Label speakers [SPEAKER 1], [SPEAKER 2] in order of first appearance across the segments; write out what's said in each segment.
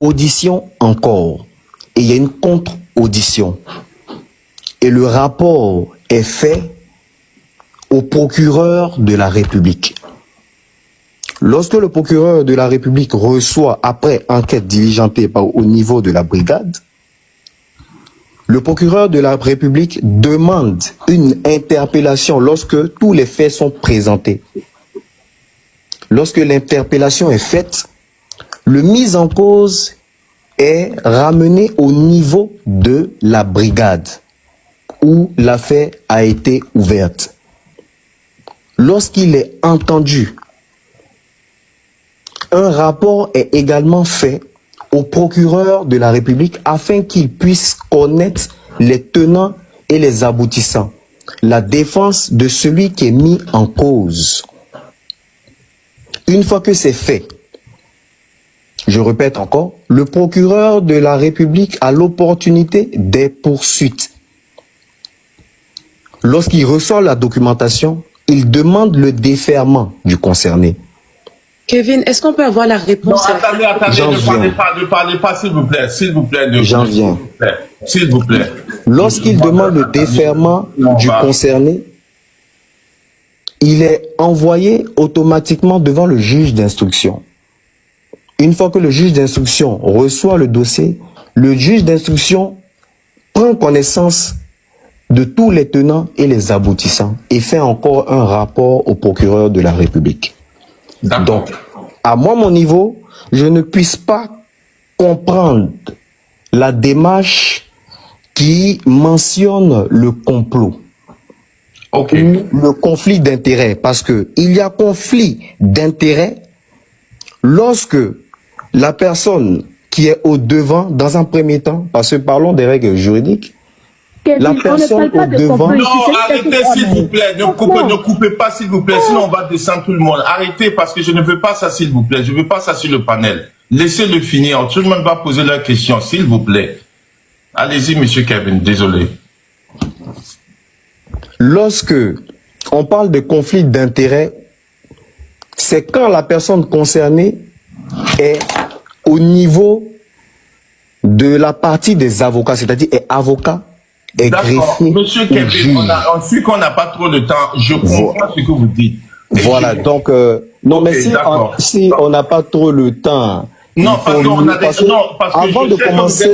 [SPEAKER 1] audition encore. Et il y a une contre-audition. Et le rapport est fait au procureur de la République. Lorsque le procureur de la République reçoit, après enquête diligentée au niveau de la brigade, le procureur de la République demande une interpellation lorsque tous les faits sont présentés. Lorsque l'interpellation est faite, le mis en cause est ramené au niveau de la brigade où l'affaire a été ouverte. Lorsqu'il est entendu, un rapport est également fait au procureur de la République afin qu'il puisse connaître les tenants et les aboutissants, la défense de celui qui est mis en cause. Une fois que c'est fait, je répète encore, le procureur de la République a l'opportunité des poursuites. Lorsqu'il reçoit la documentation, il demande le déferment du concerné.
[SPEAKER 2] Kevin, est-ce qu'on peut avoir la réponse?
[SPEAKER 3] Non, attendez, ne parlez pas, s'il vous plaît,
[SPEAKER 1] J'en viens.
[SPEAKER 3] S'il vous plaît.
[SPEAKER 1] Lorsqu'il demande le déferment du concerné, il est envoyé automatiquement devant le juge d'instruction. Une fois que le juge d'instruction reçoit le dossier, le juge d'instruction prend connaissance de tous les tenants et les aboutissants et fait encore un rapport au procureur de la République. Donc, à moi, mon niveau, je ne puisse pas comprendre la démarche qui mentionne le complot. Ou le conflit d'intérêts, parce que il y a conflit d'intérêts lorsque la personne qui est au devant, dans un premier temps, parce que parlons des règles juridiques, la personne au devant...
[SPEAKER 3] Non, arrêtez s'il vous plaît, ne coupez pas s'il vous plaît, sinon on va descendre tout le monde. Arrêtez parce que je ne veux pas ça s'il vous plaît, je ne veux pas ça sur le panel. Laissez-le finir, tout le monde va poser leurs questions, s'il vous plaît. Allez-y, monsieur Kevin, désolé.
[SPEAKER 1] Lorsque on parle de conflit d'intérêts, c'est quand la personne concernée est au niveau de la partie des avocats, c'est-à-dire est avocat, est greffier.
[SPEAKER 3] Monsieur Kevin, on suit qu'on n'a pas trop de temps, je comprends ce que vous dites.
[SPEAKER 1] Voilà, donc, non, mais si on n'a pas trop le temps...
[SPEAKER 3] Non, parce qu'on a des... Non, parce que
[SPEAKER 1] avant de commencer,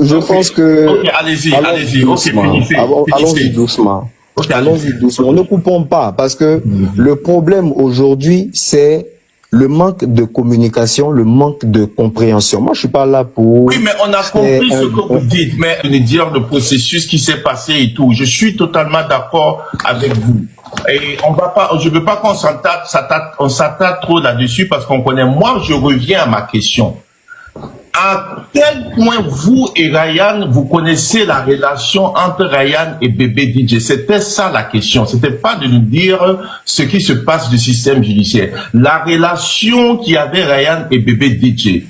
[SPEAKER 1] je pense que...
[SPEAKER 3] Ok, allez-y, ok, finissez.
[SPEAKER 1] Allons-y doucement. Allons-y doucement. Ne coupons pas, parce que le problème aujourd'hui, c'est le manque de communication, le manque de compréhension. Moi, je suis pas là pour...
[SPEAKER 3] Oui, mais on a compris ce que vous dites, mais de dire le processus qui s'est passé et tout. Je suis totalement d'accord avec vous. Et on va pas, je veux pas qu'on s'attarde trop là-dessus parce qu'on connaît. Moi, je reviens à ma question. À quel point vous et Ryan, vous connaissez la relation entre Ryan et Bébé DJ? C'était ça la question. C'était pas de nous dire ce qui se passe du système judiciaire. La relation qu'il y avait Ryan et Bébé DJ.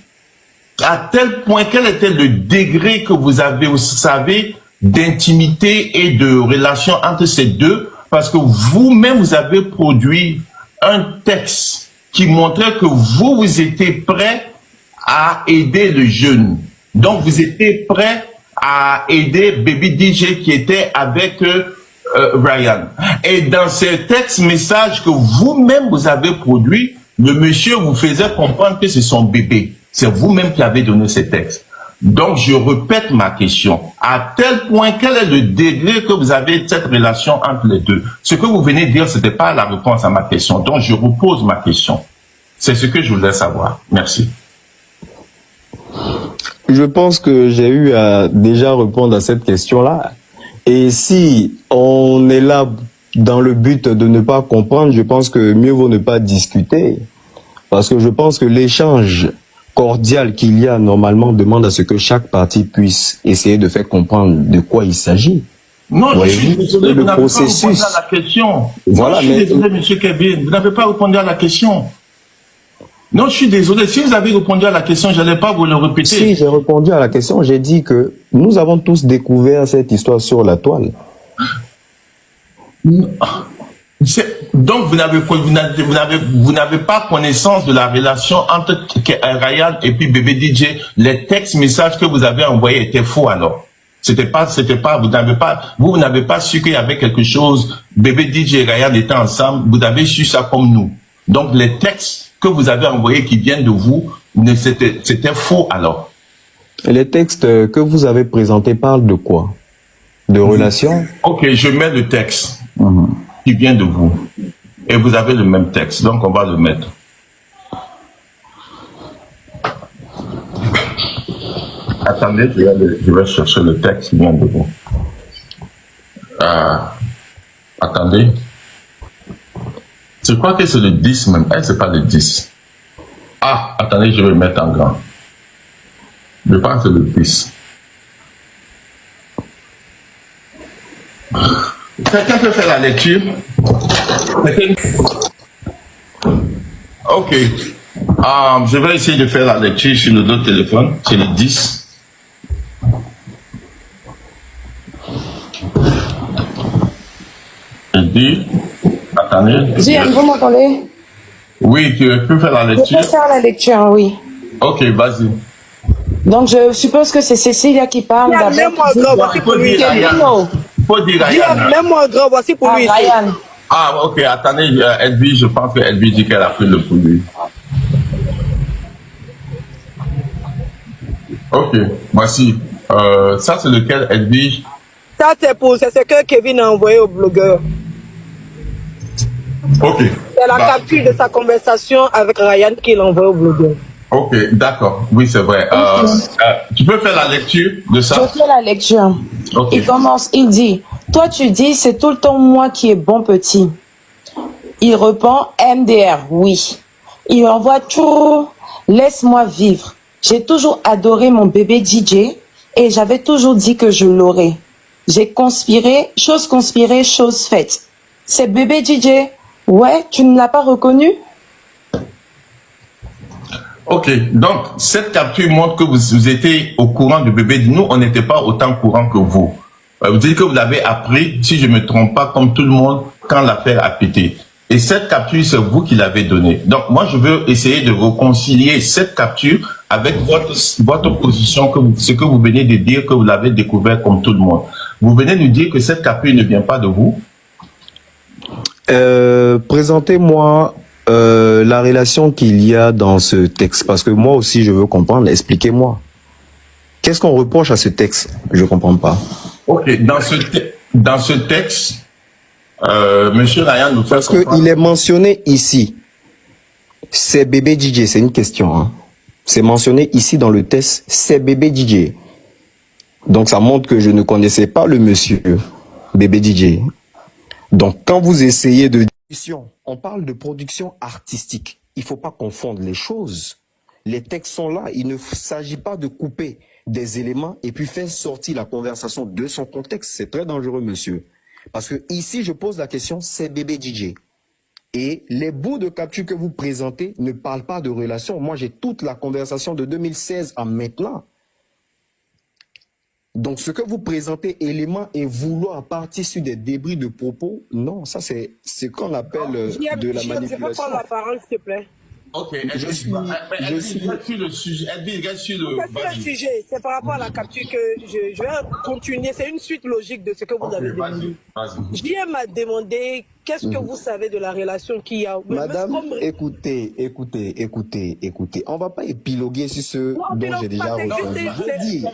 [SPEAKER 3] À tel point, quel était le degré que vous savez, d'intimité et de relation entre ces deux? Parce que vous-même, vous avez produit un texte qui montrait que vous étiez prêt à aider le jeune. Donc, vous étiez prêt à aider Baby DJ qui était avec Ryan. Et dans ce texte message que vous-même vous avez produit, le monsieur vous faisait comprendre que c'est son bébé. C'est vous-même qui avez donné ce texte. Donc, je répète ma question. À tel point, quel est le degré que vous avez de cette relation entre les deux? Ce que vous venez de dire, ce n'était pas la réponse à ma question. Donc, je repose ma question. C'est ce que je voulais savoir. Merci.
[SPEAKER 1] Je pense que j'ai eu à déjà répondre à cette question-là. Et si on est là dans le but de ne pas comprendre, je pense que mieux vaut ne pas discuter. Parce que je pense que l'échange cordial qu'il y a normalement demande à ce que chaque partie puisse essayer de faire comprendre de quoi il s'agit.
[SPEAKER 3] Non, je suis désolé, vous n'avez pas répondu à la question. Voilà, je suis désolé, monsieur Kevin, vous n'avez pas répondu à la question. Non, je suis désolé. Si vous avez répondu à la question, je n'allais pas vous le répéter.
[SPEAKER 1] Si j'ai répondu à la question, j'ai dit que nous avons tous découvert cette histoire sur la toile.
[SPEAKER 3] Donc, vous n'avez pas connaissance de la relation entre Ryan et puis Bébé DJ. Les textes messages que vous avez envoyés étaient faux alors. Vous n'avez pas su qu'il y avait quelque chose. Bébé DJ et Ryan étaient ensemble. Vous avez su ça comme nous. Donc, les textes que vous avez envoyés qui viennent de vous, c'était faux alors.
[SPEAKER 1] Les textes que vous avez présentés parlent de quoi? De relations?
[SPEAKER 3] Ok, je mets le texte qui vient de vous. Et vous avez le même texte, donc on va le mettre. Attendez, je vais chercher le texte qui vient de vous. Attendez. Je crois que c'est le 10 même. C'est pas le 10. Ah, attendez, je vais le mettre en grand. Je pense que c'est le 10. Quelqu'un peut faire la lecture? Ok. Je vais essayer de faire la lecture sur le autre téléphone. C'est le 10. Il dit... Attendez.
[SPEAKER 2] Gian, vous m'entendez?
[SPEAKER 3] Oui, tu peux faire la lecture?
[SPEAKER 2] Je peux faire la lecture, oui.
[SPEAKER 3] Ok, vas-y.
[SPEAKER 2] Donc, je suppose que c'est Cécilia qui parle d'abord.
[SPEAKER 3] Il faut dire Ryan. Il faut dire Ryan.
[SPEAKER 4] Même-moi grand, voici pour lui.
[SPEAKER 2] Ryan.
[SPEAKER 3] Ah, ok, attendez, Edwige, je pense que Edwige dit qu'elle a pris le produit. Ok, voici. Ça, c'est lequel, Edwige?
[SPEAKER 4] Ça, c'est ce que Kevin a envoyé au blogueur.
[SPEAKER 3] Ok.
[SPEAKER 4] C'est la capture de sa conversation avec Ryan qu'il a envoyé au blogueur.
[SPEAKER 3] Ok, d'accord. Oui, c'est vrai. Tu peux faire la lecture de ça?
[SPEAKER 2] Je fais la lecture.
[SPEAKER 3] Ok.
[SPEAKER 2] Il commence, il dit, toi tu dis, c'est tout le temps moi qui est bon petit. Il répond, MDR, oui. Il envoie tout, laisse-moi vivre. J'ai toujours adoré mon bébé DJ et j'avais toujours dit que je l'aurais. J'ai conspiré, chose faite. C'est bébé DJ. Ouais, tu ne l'as pas reconnu?
[SPEAKER 3] Ok, donc cette capture montre que vous étiez au courant du bébé. Nous, on n'était pas autant courant que vous. Vous dites que vous l'avez appris, si je ne me trompe pas, comme tout le monde, quand l'affaire a pété. Et cette capture, c'est vous qui l'avez donnée. Donc moi, je veux essayer de réconcilier cette capture avec votre position, ce que vous venez de dire, que vous l'avez découvert comme tout le monde. Vous venez nous dire que cette capture ne vient pas de vous.
[SPEAKER 1] Présentez-moi la relation qu'il y a dans ce texte, parce que moi aussi je veux comprendre. Expliquez-moi. Qu'est-ce qu'on reproche à ce texte? Je ne comprends pas.
[SPEAKER 3] Ok, dans ce texte, Monsieur Ryan nous fait
[SPEAKER 1] parce qu'il est mentionné ici. C'est bébé DJ, c'est une question. Hein. C'est mentionné ici dans le texte, c'est bébé DJ. Donc ça montre que je ne connaissais pas le monsieur bébé DJ. Donc quand vous essayez de... On parle de production artistique. Il ne faut pas confondre les choses. Les textes sont là. Il ne s'agit pas de couper des éléments et puis faire sortir la conversation de son contexte. C'est très dangereux, monsieur. Parce que ici, je pose la question, c'est bébé DJ. Et les bouts de capture que vous présentez ne parlent pas de relation. Moi, j'ai toute la conversation de 2016 à maintenant. Donc, ce que vous présentez, éléments et vouloir partir sur des débris de propos, non, ça c'est ce qu'on appelle de la manipulation.
[SPEAKER 4] Je peux prendre la parole, s'il te plaît.
[SPEAKER 3] Ok, elle reste sur le sujet. Elle reste sur le
[SPEAKER 4] sujet. C'est par rapport à la capture que je vais continuer. C'est une suite logique de ce que vous avez demandé. JM m'a demandé qu'est-ce que vous savez de la relation qu'il y a.
[SPEAKER 1] Madame, écoutez. On ne va pas épiloguer sur ce dont j'ai déjà répondu.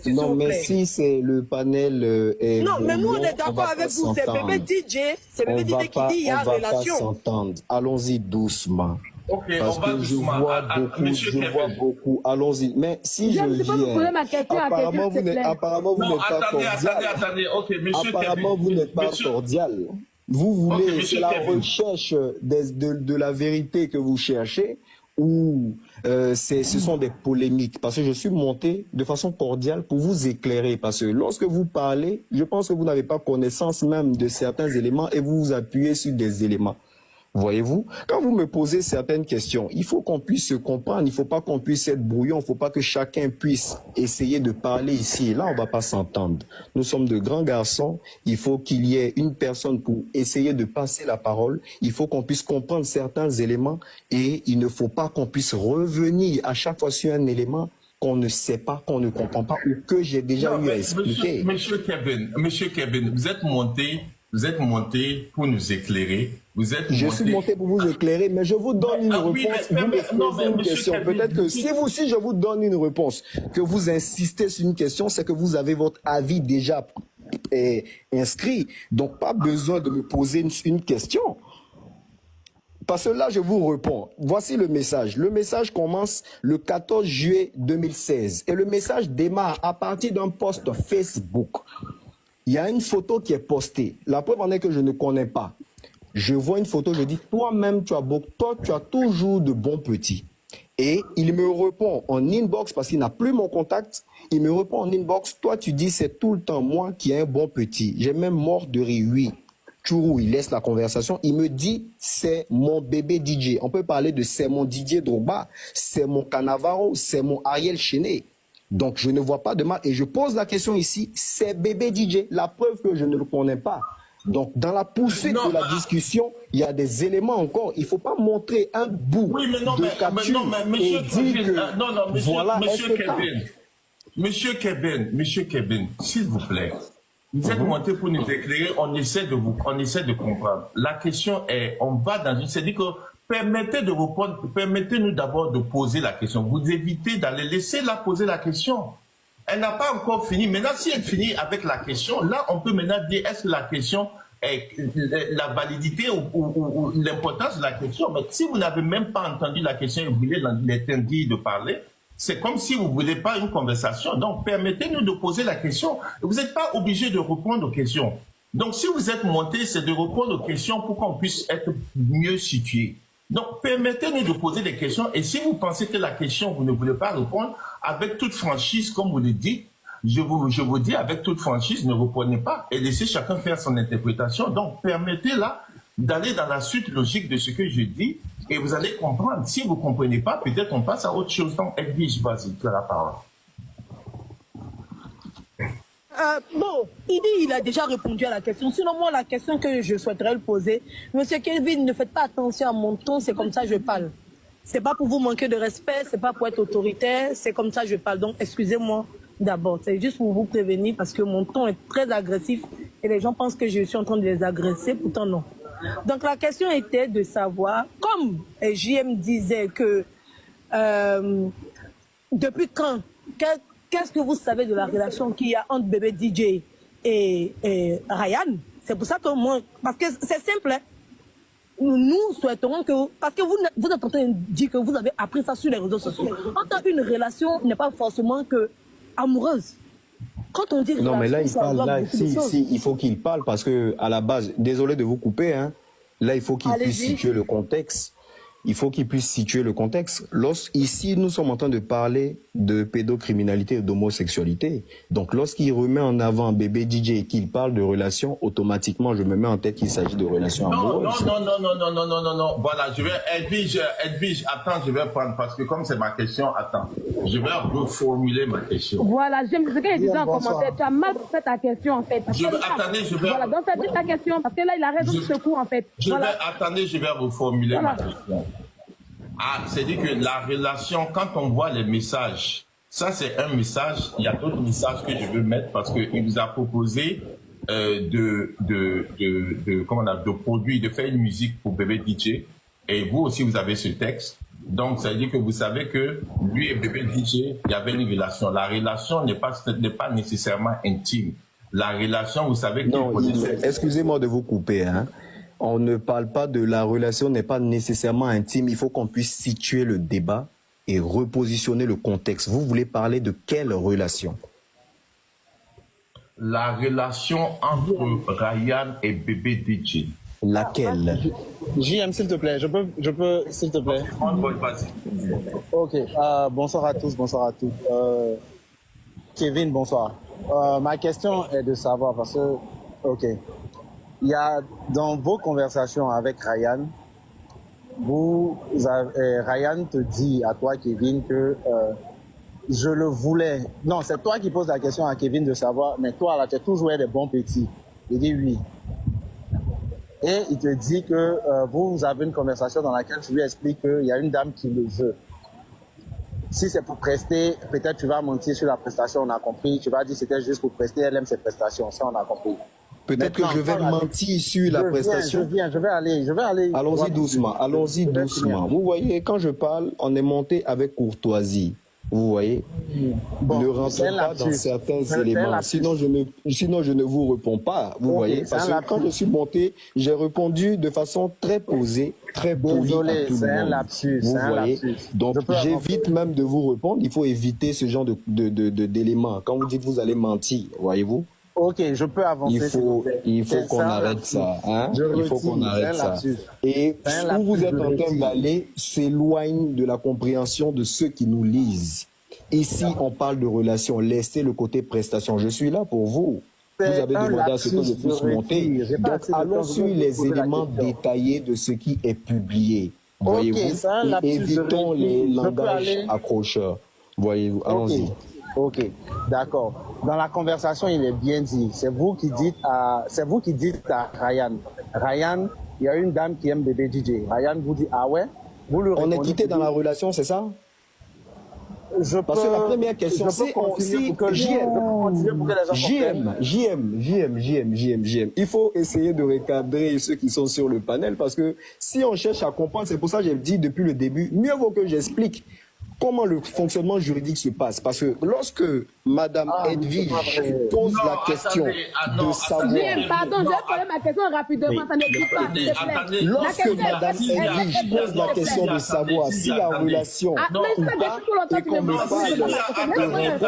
[SPEAKER 1] Non, mais si c'est le panel...
[SPEAKER 4] non, mais nous, on est d'accord avec vous. C'est bébé DJ. C'est bébé DJ qui dit il y a relation.
[SPEAKER 1] On va pas s'entendre. Allons-y doucement.
[SPEAKER 3] Okay,
[SPEAKER 1] parce que je vois beaucoup. Allons-y. Mais si je viens, apparemment vous n'êtes pas cordial.
[SPEAKER 3] Attendez. Ok, monsieur.
[SPEAKER 1] Apparemment vous n'êtes pas cordial. Vous voulez, c'est la recherche de la vérité que vous cherchez ou ce sont des polémiques? Parce que je suis monté de façon cordiale pour vous éclairer. Parce que lorsque vous parlez, je pense que vous n'avez pas connaissance même de certains éléments et vous vous appuyez sur des éléments. Voyez-vous, quand vous me posez certaines questions, il faut qu'on puisse se comprendre, il ne faut pas qu'on puisse être brouillon, il ne faut pas que chacun puisse essayer de parler ici et là, on ne va pas s'entendre. Nous sommes de grands garçons, il faut qu'il y ait une personne pour essayer de passer la parole, il faut qu'on puisse comprendre certains éléments et il ne faut pas qu'on puisse revenir à chaque fois sur un élément qu'on ne sait pas, qu'on ne comprend pas ou que j'ai déjà eu à expliquer.
[SPEAKER 3] Monsieur Kevin, vous êtes monté pour nous éclairer.
[SPEAKER 1] Je suis monté pour vous éclairer, mais je vous donne une réponse. Vous me posez une question. Peut-être que si je vous donne une réponse, que vous insistez sur une question, c'est que vous avez votre avis déjà inscrit. Donc, pas besoin de me poser une question. Parce que là, je vous réponds. Voici le message. Le message commence le 14 juillet 2016. Et le message démarre à partir d'un post Facebook. Il y a une photo qui est postée. La preuve en est que je ne connais pas. Je vois une photo, je dis, toi-même, tu as toujours de bons petits. Et il me répond en inbox, parce qu'il n'a plus mon contact. Il me répond en inbox, toi, tu dis, c'est tout le temps moi qui ai un bon petit. J'ai même mort de rire, oui. Chourou, il laisse la conversation. Il me dit, c'est mon bébé DJ. On peut parler de c'est mon Didier Drogba, c'est mon Cannavaro, c'est mon Ariel Chenet. Donc, je ne vois pas de mal. Et je pose la question ici, c'est bébé DJ. La preuve que je ne le connais pas. Donc, dans la poursuite de la discussion, il y a des éléments encore. Il ne faut pas montrer un bout de capture et dire que voilà.
[SPEAKER 3] Monsieur Kevin, s'il vous plaît. Vous êtes monté pour nous éclairer, on essaie de comprendre. La question est, on va dans une, c'est-à-dire que permettez-nous d'abord de poser la question. Vous évitez d'aller laisser la poser la question. Elle n'a pas encore fini. Maintenant, si elle finit avec la question, là, on peut maintenant dire, est-ce que la question est la validité ou l'importance de la question. Mais si vous n'avez même pas entendu la question et vous voulez l'interdire de parler, c'est comme si vous ne voulez pas une conversation. Donc, permettez-nous de poser la question. Vous n'êtes pas obligé de répondre aux questions. Donc, si vous êtes monté, c'est de répondre aux questions pour qu'on puisse être mieux situé. Donc, permettez-nous de poser des questions. Et si vous pensez que la question, vous ne voulez pas répondre, avec toute franchise, comme vous le dites, je vous dis, avec toute franchise, ne reprenez pas et laissez chacun faire son interprétation. Donc, permettez-la d'aller dans la suite logique de ce que je dis et vous allez comprendre. Si vous ne comprenez pas, peut-être on passe à autre chose. Donc, Edwige, vas-y, tu as la parole.
[SPEAKER 4] Bon, il a déjà répondu à la question. Sinon, moi, la question que je souhaiterais le poser, Monsieur Kelvin, ne faites pas attention à mon ton, c'est comme ça que je parle. C'est pas pour vous manquer de respect, c'est pas pour être autoritaire, c'est comme ça que je parle. Donc, excusez-moi d'abord. C'est juste pour vous prévenir parce que mon ton est très agressif et les gens pensent que je suis en train de les agresser, pourtant non. Donc, la question était de savoir, comme JM disait que depuis quand, qu'est-ce que vous savez de la relation qu'il y a entre bébé DJ et Ryan? C'est pour ça que moi, parce que c'est simple, hein? Nous souhaiterons que, parce que vous êtes en train de dire que vous avez appris ça sur les réseaux sociaux. Entre une relation n'est pas forcément que amoureuse. Quand on dit
[SPEAKER 1] non,
[SPEAKER 4] relation,
[SPEAKER 1] mais là, il parle, là, il faut qu'il parle parce que, à la base, désolé de vous couper, hein. Là, il faut qu'il puisse situer le contexte. Il faut qu'il puisse situer le contexte. Ici, nous sommes en train de parler de pédocriminalité et d'homosexualité. Donc, lorsqu'il remet en avant bébé DJ et qu'il parle de relations, automatiquement, je me mets en tête qu'il s'agit de relations amoureuses.
[SPEAKER 3] Non. Voilà, Edwige, attends, je vais prendre, parce que comme c'est ma question, attends. Je vais reformuler ma question.
[SPEAKER 5] Voilà, j'aime ce qu'il disait en commentaire. Tu as mal fait ta question, en fait. Voilà, donc ça dit ta question, parce que là, il a raison de ce coup, en fait.
[SPEAKER 3] Je vais reformuler ma question. Ah, c'est-à-dire que la relation, quand on voit les messages, ça c'est un message, il y a d'autres messages que je veux mettre parce qu'il nous a proposé de produire, de faire une musique pour bébé DJ. Et vous aussi, vous avez ce texte. Donc, ça veut dire que vous savez que lui et bébé DJ, il y avait une relation. La relation n'est pas nécessairement intime. La relation, vous savez qu'il
[SPEAKER 1] excusez-moi de vous couper, hein. On ne parle pas de la relation, n'est pas nécessairement intime. Il faut qu'on puisse situer le débat et repositionner le contexte. Vous voulez parler de quelle relation?
[SPEAKER 3] La relation entre Ryan et bébé DJ.
[SPEAKER 1] Laquelle?
[SPEAKER 6] JM, s'il te plaît, je peux, s'il te plaît. Ok, bonsoir à tous, bonsoir à toutes. Kevin, bonsoir. Ma question est de savoir, parce que, ok, il y a, dans vos conversations avec Ryan, Ryan te dit à toi, Kevin, que je le voulais. Non, c'est toi qui poses la question à Kevin de savoir, mais toi, là, tu as toujours des bons petits. Il dit oui. Et il te dit que vous avez une conversation dans laquelle tu lui expliques qu'il y a une dame qui le veut. Si c'est pour prester, peut-être tu vas mentir sur la prestation, on a compris. Tu vas dire c'était juste pour prester, elle aime ses prestations, ça on a compris.
[SPEAKER 1] Peut-être que je vais mentir sur la prestation.
[SPEAKER 6] Je vais aller.
[SPEAKER 1] Allons-y doucement, allons-y doucement. Vous voyez, quand je parle, on est monté avec courtoisie. Vous voyez,
[SPEAKER 6] bon,
[SPEAKER 1] ne rentrez pas dans certains éléments. Sinon, je ne vous réponds pas. Vous voyez, parce que quand je suis monté, j'ai répondu de façon très posée, très polie à tout le monde.
[SPEAKER 6] Lapsus,
[SPEAKER 1] vous voyez. Donc, j'évite même de vous répondre. Il faut éviter ce genre d'éléments. Quand vous dites que vous allez mentir, voyez-vous.
[SPEAKER 6] Ok, je peux avancer.
[SPEAKER 1] Il faut qu'on arrête ça. Hein? Il faut qu'on arrête ça. Et où vous êtes en train d'aller s'éloigne de la compréhension de ceux qui nous lisent. Ici, on parle de relations. Laissez le côté prestation. Je suis là pour vous. Vous avez demandé à ce que je puisse monter. Donc, allons sur les éléments détaillés de ce qui est publié. Voyez-vous? Et évitons les langages accrocheurs. Voyez-vous? Allons-y.
[SPEAKER 6] Ok, d'accord. Dans la conversation, il est bien dit. C'est vous qui dites à Ryan. Ryan, il y a une dame qui aime bébé DJ. Ryan vous dit, ah ouais? Vous le
[SPEAKER 1] on est quitté dans la relation, c'est ça? Parce que la première question, c'est JM. Il faut essayer de recadrer ceux qui sont sur le panel parce que si on cherche à comprendre, c'est pour ça que j'ai dit depuis le début, mieux vaut que j'explique comment le fonctionnement juridique se passe. Parce que lorsque Madame Edwige pose la question de savoir...
[SPEAKER 5] Pardon, je vais poser ma question rapidement, ça n'existe pas, s'il te plaît.
[SPEAKER 1] Lorsque Madame Edwige pose la question de savoir si la relation ou pas, et qu'on me parle de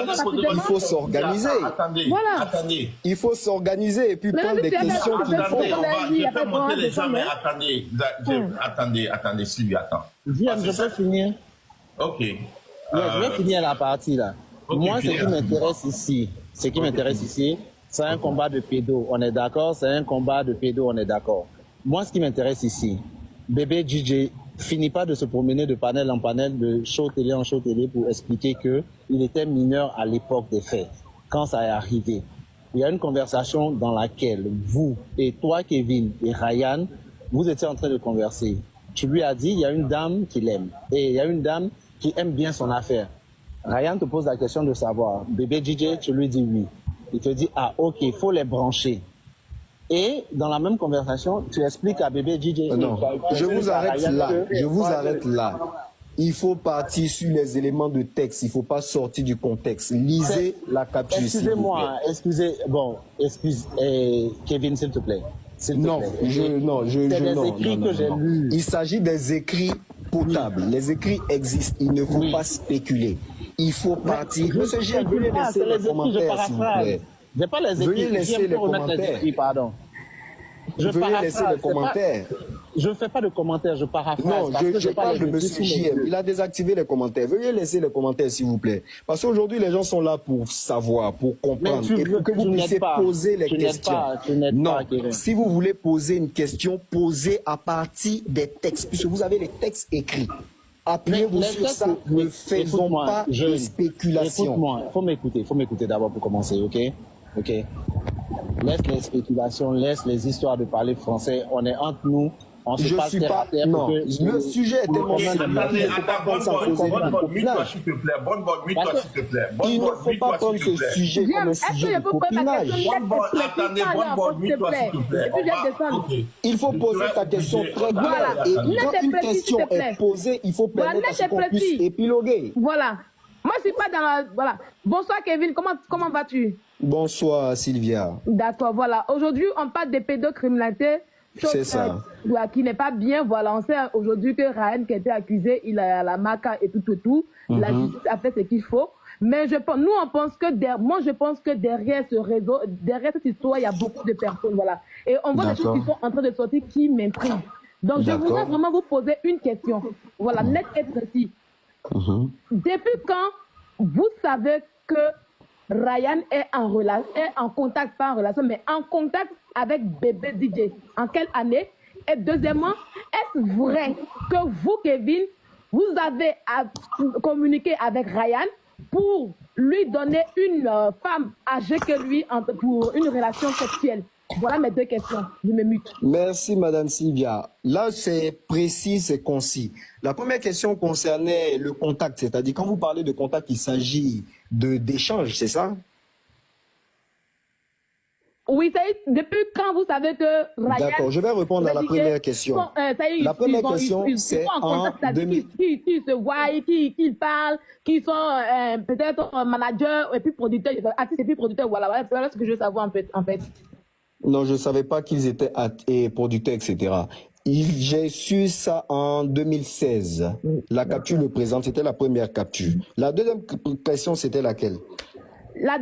[SPEAKER 1] réponse, il faut s'organiser.
[SPEAKER 3] Attendez.
[SPEAKER 1] Il faut s'organiser et puis prendre des questions qu'il faut.
[SPEAKER 3] Je vais faire monter les gens, mais attendez, Sylvie, attends.
[SPEAKER 6] Je peux finir.
[SPEAKER 3] Ok.
[SPEAKER 6] Je vais finir la partie là. Okay, moi, ce qui m'intéresse ici, c'est un combat de pédos, on est d'accord? C'est un combat de pédos, on est d'accord. Moi, ce qui m'intéresse ici, bébé DJ finit pas de se promener de panel en panel, de show télé en show télé pour expliquer que il était mineur à l'époque des faits, quand ça est arrivé. Il y a une conversation dans laquelle vous et toi, Kevin et Ryan, vous étiez en train de converser. Tu lui as dit, il y a une dame qui l'aime. Et il y a une dame qui aime bien son affaire. Ryan te pose la question de savoir. Bébé DJ, tu lui dis oui. Il te dit, ah, ok, il faut les brancher. Et dans la même conversation, tu expliques à bébé DJ...
[SPEAKER 1] Non, je vous arrête là. Il faut partir sur les éléments de texte. Il ne faut pas sortir du contexte. Lisez la capture.
[SPEAKER 6] Excusez-moi, Kevin, s'il te plaît.
[SPEAKER 1] Non. Il s'agit des écrits potables. Les écrits existent. Il ne faut pas spéculer. Il faut partir. Monsieur G, veuillez laisser les commentaires, s'il vous plaît.
[SPEAKER 6] J'ai pas les écrits.
[SPEAKER 1] Veuillez laisser les commentaires.
[SPEAKER 6] Pardon.
[SPEAKER 1] Veuillez laisser les commentaires.
[SPEAKER 6] Je ne fais pas de commentaires, je paraphrase.
[SPEAKER 1] Non, je parle de monsieur JM. Il a désactivé les commentaires. Veuillez laisser les commentaires, s'il vous plaît. Parce qu'aujourd'hui, les gens sont là pour savoir, pour comprendre. Et pour que vous puissiez poser les questions. Non, si vous voulez poser une question, posez à partir des textes. Puisque vous avez les textes écrits. Appuyez-vous sur ça. Ne faisons pas de spéculation.
[SPEAKER 6] Écoute-moi, faut m'écouter d'abord pour commencer, ok? Ok. Laisse les spéculations, laisse les histoires de parler français. On est entre nous. On se passe terre à terre.
[SPEAKER 1] Non, le sujet est tellement
[SPEAKER 3] Bonne-bonne, s'il te plaît.
[SPEAKER 1] Il ne faut pas prendre ce sujet comme un sujet de copinage. Il faut poser ta question très claire. Et quand une question est posée, il faut permettre à ce qu'on puisse épiloguer.
[SPEAKER 5] Voilà. Moi, je suis pas dans la... Voilà. Bonsoir, Kevin. Comment vas-tu?
[SPEAKER 1] Bonsoir, Sylvia.
[SPEAKER 5] D'accord, voilà. Aujourd'hui, on parle des pédocriminalités.
[SPEAKER 1] C'est ça.
[SPEAKER 5] Qui n'est pas bien. Voilà, on sait aujourd'hui que Ryan, qui a été accusé, il a la maca et tout. La justice a fait ce qu'il faut. Mais nous, on pense que je pense que derrière ce réseau, derrière cette histoire, il y a beaucoup de personnes, voilà. Et on voit des choses qui sont en train de sortir qui m'impriment. Donc, je voudrais vraiment vous poser une question. Voilà, net et précis. Depuis quand vous savez que Ryan est en contact, pas en relation, mais en contact avec bébé DJ? En quelle année? Et deuxièmement, est-ce vrai que vous, Kevin, vous avez communiqué avec Ryan pour lui donner une femme âgée que lui pour une relation sexuelle? Voilà mes 2 questions. Je me mute.
[SPEAKER 1] Merci, Madame Sylvia. Là, c'est précis, c'est concis. La première question concernait le contact, c'est-à-dire quand vous parlez de contact, il s'agit d'échange, c'est ça?
[SPEAKER 5] Oui, depuis quand vous savez que Ryan...
[SPEAKER 1] D'accord, je vais répondre à la première question. La première question, c'est en 2000...
[SPEAKER 5] Qui se voient, qui parlent, qui sont peut-être managers et puis producteurs, artistes et puis producteurs, voilà ce que je veux savoir en fait.
[SPEAKER 1] Non, je ne savais pas qu'ils étaient producteurs, etc. J'ai su ça en 2016. La capture le présente, c'était la première capture. La deuxième question, c'était laquelle?
[SPEAKER 5] Ma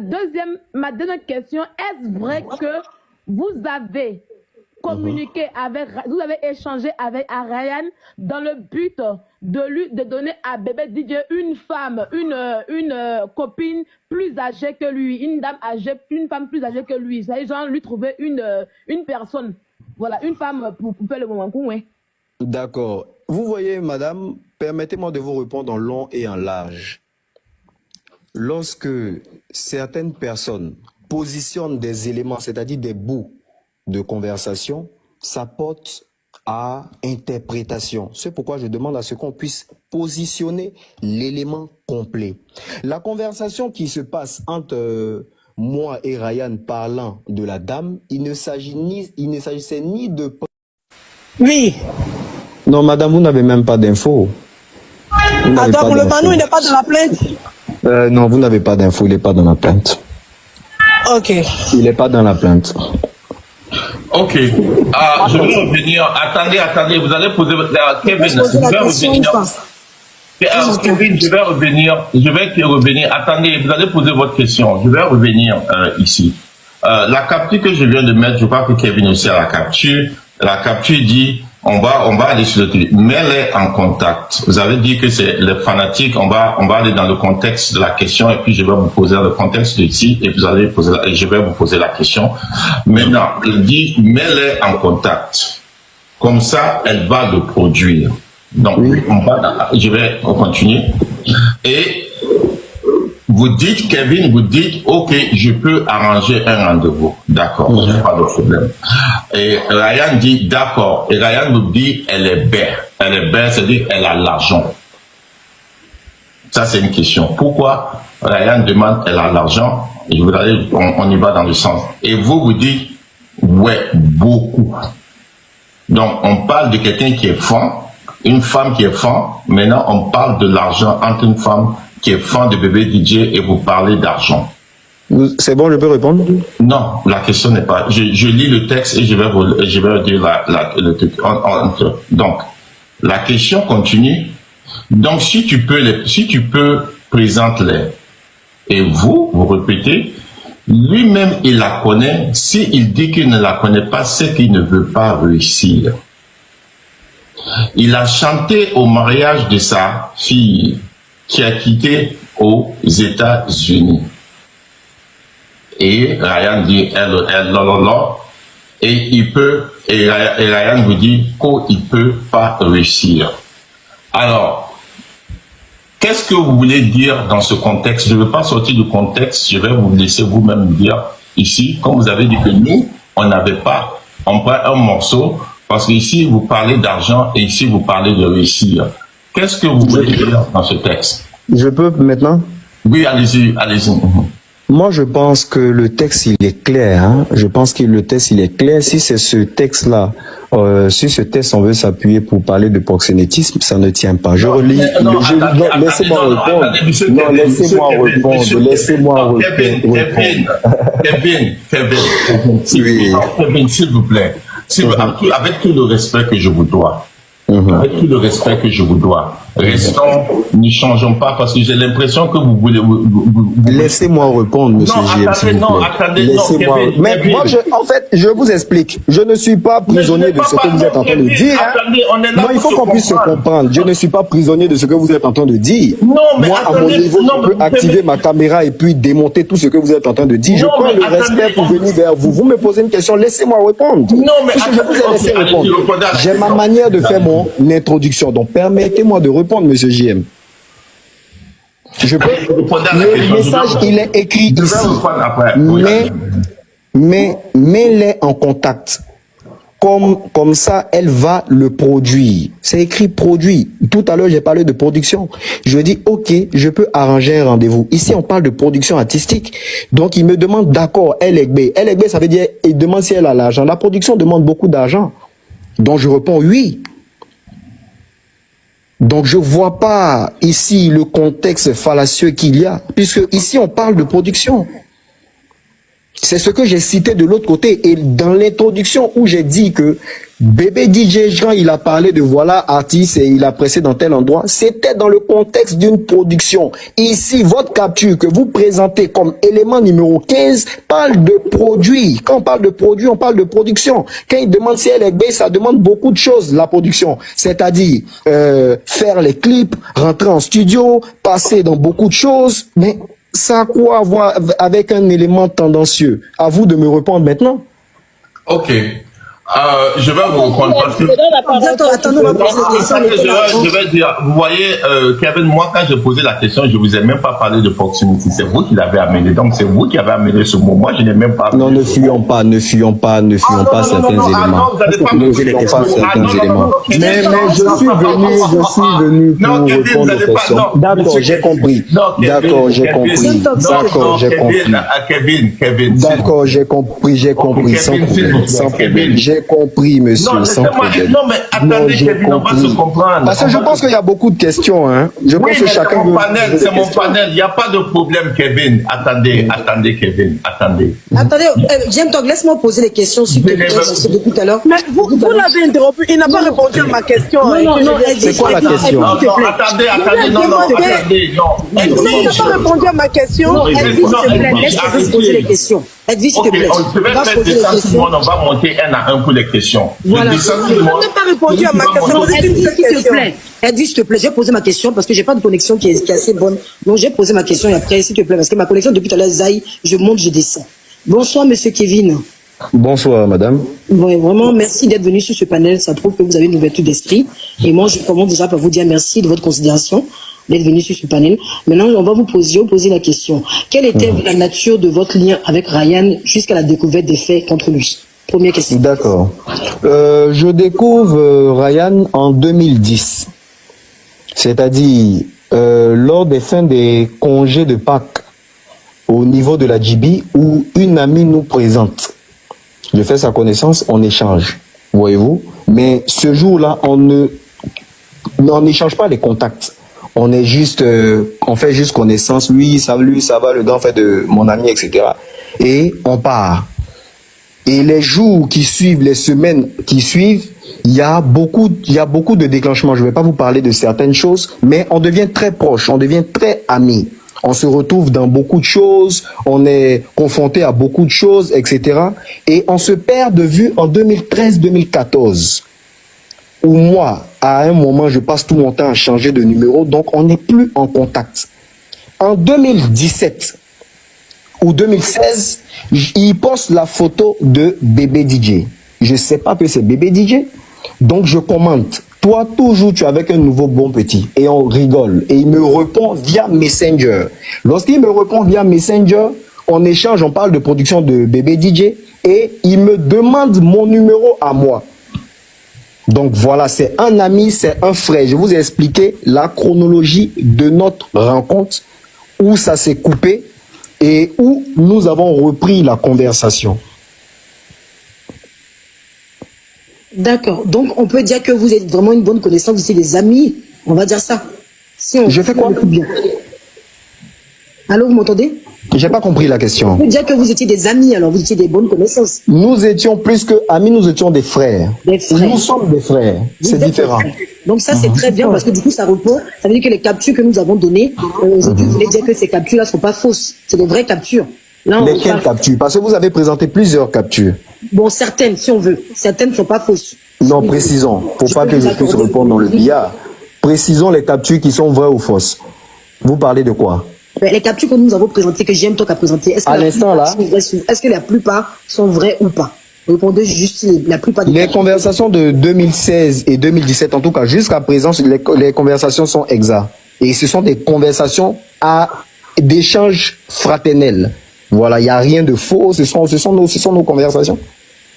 [SPEAKER 5] deuxième question, est-ce vrai que vous avez communiqué avec, vous avez échangé avec Ryan dans le but de donner à bébé DJ une femme, une copine plus âgée que lui, une dame âgée, une femme plus âgée que lui, c'est genre lui trouver une personne, voilà, une femme pour faire le moment coup, ouais.
[SPEAKER 1] D'accord. Vous voyez, madame, permettez-moi de vous répondre en long et en large. Lorsque certaines personnes positionnent des éléments, c'est-à-dire des bouts de conversation, ça porte à interprétation. C'est pourquoi je demande à ce qu'on puisse positionner l'élément complet. La conversation qui se passe entre moi et Ryan parlant de la dame, il ne s'agissait ni de...
[SPEAKER 4] Oui.
[SPEAKER 1] Non, madame, vous n'avez même pas d'infos.
[SPEAKER 4] Attends, le Manou, il n'est pas dans la plainte?
[SPEAKER 1] Non, vous n'avez pas d'infos, il n'est pas dans la plainte.
[SPEAKER 4] Ok.
[SPEAKER 1] Il n'est pas dans la plainte.
[SPEAKER 3] Ok. Je vais revenir. Attendez, vous allez poser votre... Kevin, je vais revenir. Kevin, je vais revenir. Attendez, vous allez poser votre question. Je vais revenir ici. La capture que je viens de mettre, je crois que Kevin aussi a la capture. La capture dit... On va aller sur le truc. Mets-les en contact. Vous avez dit que c'est les fanatiques. On va aller dans le contexte de la question et puis je vais vous poser le contexte de ici et vous allez poser je vais vous poser la question. Maintenant, il dit mets-les en contact. Comme ça, elle va le produire. Donc, je vais continuer. Et vous dites, Kevin, vous dites, ok, je peux arranger un rendez-vous. D'accord, pas de problème. Et Ryan dit, d'accord. Et Ryan nous dit, elle est belle. Elle est belle, c'est-à-dire qu'elle a l'argent. Ça, c'est une question. Pourquoi Ryan demande, elle a l'argent? Et je voudrais, on y va dans le sens. Et vous dites, ouais, beaucoup. Donc, on parle de quelqu'un qui est fan, une femme qui est fan. Maintenant, on parle de l'argent entre une femme qui est fan de bébé DJ et vous parlez d'argent.
[SPEAKER 1] C'est bon, je peux répondre?
[SPEAKER 3] Non, la question n'est pas... Je lis le texte et je vais dire le truc. Donc, la question continue. Donc, si tu peux, présente-les. Et vous répétez, lui-même, il la connaît. S'il dit qu'il ne la connaît pas, c'est qu'il ne veut pas réussir. Il a chanté au mariage de sa fille qui a quitté aux États-Unis. Et Ryan dit, et Ryan vous dit qu'il ne peut pas réussir. Alors, qu'est-ce que vous voulez dire dans ce contexte? Je ne veux pas sortir du contexte, je vais vous laisser vous-même dire ici, comme vous avez dit que nous, on n'avait pas, on prend un morceau, parce qu'ici vous parlez d'argent et ici vous parlez de réussir. Qu'est-ce que vous voulez dire dans ce texte?
[SPEAKER 1] Je peux maintenant?
[SPEAKER 3] Oui, allez-y.
[SPEAKER 1] Moi, je pense que le texte, il est clair. Hein? Je pense que le texte, il est clair. Si c'est ce texte-là, sur ce texte, on veut s'appuyer pour parler de proxénétisme, ça ne tient pas. Je relis. Laissez-moi répondre. Non, laissez-moi répondre. Laissez-moi répondre.
[SPEAKER 3] Kevin, s'il vous plaît. Avec tout le respect que je vous dois. Avec tout le respect que je vous dois. Restons, ne changeons pas parce que j'ai l'impression que vous voulez...
[SPEAKER 1] Laissez-moi répondre, monsieur JM, s'il vous plaît. Laissez-moi. Mais
[SPEAKER 3] Kevin.
[SPEAKER 1] moi, en fait, je vous explique. Je ne suis pas prisonnier de ce que vous êtes en train de dire.
[SPEAKER 3] Attendez, on est là
[SPEAKER 1] Non, il
[SPEAKER 3] pour
[SPEAKER 1] faut
[SPEAKER 3] se
[SPEAKER 1] qu'on puisse se
[SPEAKER 3] comprendre.
[SPEAKER 1] comprendre. Je ne suis pas prisonnier de ce que vous êtes en train de dire.
[SPEAKER 3] Non, mais
[SPEAKER 1] moi, à mon
[SPEAKER 3] attendez,
[SPEAKER 1] niveau,
[SPEAKER 3] non,
[SPEAKER 1] je peux
[SPEAKER 3] mais-
[SPEAKER 1] activer ma caméra et puis démonter tout ce que vous êtes en train de dire. Je
[SPEAKER 3] Non,
[SPEAKER 1] prends
[SPEAKER 3] mais
[SPEAKER 1] le
[SPEAKER 3] attendez,
[SPEAKER 1] respect pour venir vers vous. Vous me posez une question, laissez-moi répondre.
[SPEAKER 3] Non, mais
[SPEAKER 1] Puisque je
[SPEAKER 3] attendez,
[SPEAKER 1] vous ai laissé
[SPEAKER 3] ok, allez-y,
[SPEAKER 1] répondre.
[SPEAKER 3] répondez à la
[SPEAKER 1] J'ai ma
[SPEAKER 3] question.
[SPEAKER 1] manière de faire mon introduction. Donc, permettez-moi de répondre, monsieur JM. Je peux.
[SPEAKER 3] Répondez à la
[SPEAKER 1] Le
[SPEAKER 3] question.
[SPEAKER 1] message, il est écrit
[SPEAKER 3] Je vais
[SPEAKER 1] ici.
[SPEAKER 3] répondre après. Oui.
[SPEAKER 1] Mais mets-les en contact. Comme ça, elle va le produire. C'est écrit produit. Tout à l'heure, j'ai parlé de production. Je dis, ok, je peux arranger un rendez-vous. Ici, on parle de production artistique. Donc, il me demande, d'accord, LXB. LXB, ça veut dire, il demande si elle a l'argent. La production demande beaucoup d'argent. Donc, je réponds oui. Donc, je vois pas ici le contexte fallacieux qu'il y a. Puisque ici, on parle de production. C'est ce que j'ai cité de l'autre côté. Et dans l'introduction où j'ai dit que bébé DJ, quand il a parlé de voilà artiste et il a pressé dans tel endroit, c'était dans le contexte d'une production. Ici, votre capture que vous présentez comme élément numéro 15 parle de produit. Quand on parle de produit, on parle de production. Quand il demande si elle est belle, ça demande beaucoup de choses, la production. C'est-à-dire faire les clips, rentrer en studio, passer dans beaucoup de choses. Mais ça a quoi à voir avec un élément tendancieux? À vous de me répondre maintenant.
[SPEAKER 3] Ok. Je vais vous répondre parce que...
[SPEAKER 4] Attendez, on va poser la question.
[SPEAKER 3] Je vais dire, vous voyez, Kevin, moi, quand j'ai posé la question, je vous ai même pas parlé de proximité. C'est vous qui l'avez amené. Donc, c'est vous qui avez amené ce mot. Moi, je n'ai même pas...
[SPEAKER 1] Non, ne fuyons pas certains éléments. Ne fuyons pas certains éléments. Mais je suis venu pour répondre aux questions. D'accord, j'ai compris. D'accord, j'ai compris. D'accord, j'ai compris.
[SPEAKER 3] Kevin.
[SPEAKER 1] D'accord, j'ai compris. Sans problème. J'ai compris, monsieur, sans problème.
[SPEAKER 3] Non, mais attendez, Kevin, on va se comprendre.
[SPEAKER 1] Parce que je pense qu'il y a beaucoup de questions, hein. Je pense que chacun
[SPEAKER 3] c'est mon panel, c'est mon panel. Il n'y a pas de problème, Kevin. Attendez, Kevin, attendez.
[SPEAKER 7] Attendez, James Tog, laisse-moi poser les questions s'il te plaît, parce que depuis tout à l'heure.
[SPEAKER 4] Mais vous l'avez interrompu, il n'a pas répondu à ma question.
[SPEAKER 7] Non,
[SPEAKER 1] C'est quoi la question?
[SPEAKER 3] Non, attendez, non.
[SPEAKER 4] Il n'a pas répondu à ma question.
[SPEAKER 7] Non, Edwige, s'il te plaît, laisse-moi poser les questions. Edwige, s'il te plaît.
[SPEAKER 3] Je vais faire descendre tout le monde, on va monter un à un pour les questions.
[SPEAKER 7] Voilà.
[SPEAKER 4] Il n'a pas répondu à ma question. Vous êtes une
[SPEAKER 7] Edwige,
[SPEAKER 4] seule
[SPEAKER 7] s'il te
[SPEAKER 4] question.
[SPEAKER 7] plaît. Edwige, s'il te plaît, j'ai posé ma question parce que j'ai pas de connexion qui est assez bonne. Donc j'ai posé ma question et après, s'il te plaît, parce que ma connexion depuis tout à l'heure, Zai, je monte, je descends. Bonsoir, monsieur Kevin.
[SPEAKER 1] Bonsoir, madame.
[SPEAKER 7] Ouais, vraiment, merci d'être venu sur ce panel. Ça prouve que vous avez une ouverture d'esprit. Et moi, je commence déjà par vous dire merci de votre considération d'être venu sur ce panel. Maintenant, on va vous poser la question. Quelle était la nature de votre lien avec Ryan jusqu'à la découverte des faits contre lui? Première question.
[SPEAKER 1] D'accord. Je découvre Ryan en 2010. C'est-à-dire lors des fins des congés de Pâques au niveau de la GB où une amie nous présente. Je fais sa connaissance, on échange, voyez-vous. Mais ce jour-là, on n'échange pas les contacts. On est juste, on fait juste connaissance. Lui, ça va, le gars fait de mon ami, etc. Et on part. Et les jours qui suivent, les semaines qui suivent, il y a beaucoup de déclenchements. Je ne vais pas vous parler de certaines choses, mais on devient très proche, on devient très amis. On se retrouve dans beaucoup de choses, on est confronté à beaucoup de choses, etc. Et on se perd de vue en 2013-2014. Où moi, à un moment, je passe tout mon temps à changer de numéro, donc on n'est plus en contact. En 2017 ou 2016, il poste la photo de bébé DJ. Je ne sais pas que c'est bébé DJ, donc je commente. Toi, toujours, tu es avec un nouveau bon petit. Et on rigole. Et il me répond via Messenger. Lorsqu'il me répond via Messenger, on échange, on parle de production de bébé DJ. Et il me demande mon numéro à moi. Donc voilà, c'est un ami, c'est un frère. Je vous ai expliqué la chronologie de notre rencontre, où ça s'est coupé et où nous avons repris la conversation.
[SPEAKER 7] D'accord. Donc, on peut dire que vous êtes vraiment une bonne connaissance, vous êtes des amis. On va dire ça. Si on
[SPEAKER 1] Je fais quoi?
[SPEAKER 7] bien. Allô, vous m'entendez?
[SPEAKER 1] J'ai pas compris la question.
[SPEAKER 7] On peut dire que vous étiez des amis, alors vous étiez des bonnes connaissances.
[SPEAKER 1] Nous étions plus que amis, nous étions des frères.
[SPEAKER 7] Des frères.
[SPEAKER 1] Nous sommes des frères. C'est différent.
[SPEAKER 7] Donc ça, c'est très bien parce que du coup, ça répond. Ça veut dire que les captures que nous avons données, aujourd'hui, vous voulez dire que ces captures-là ne sont pas fausses. C'est des vraies captures. Là,
[SPEAKER 1] lesquelles captures? Parce que vous avez présenté plusieurs captures.
[SPEAKER 7] Bon, certaines, si on veut. Certaines ne sont pas fausses.
[SPEAKER 1] Non, précisons. Pour pas que je puisse répondre dans le billard. Précisons les captures qui sont vraies ou fausses. Vous parlez de quoi?
[SPEAKER 7] Les captures que nous avons présentées, que JM Talk a présentées, est-ce que la plupart sont vraies ou pas? Répondez juste la plupart des
[SPEAKER 1] Les conversations de 2016 et 2017, en tout cas, jusqu'à présent, les conversations sont exactes. Et ce sont des conversations d'échange fraternel. Voilà, il n'y a rien de faux, ce sont nos conversations.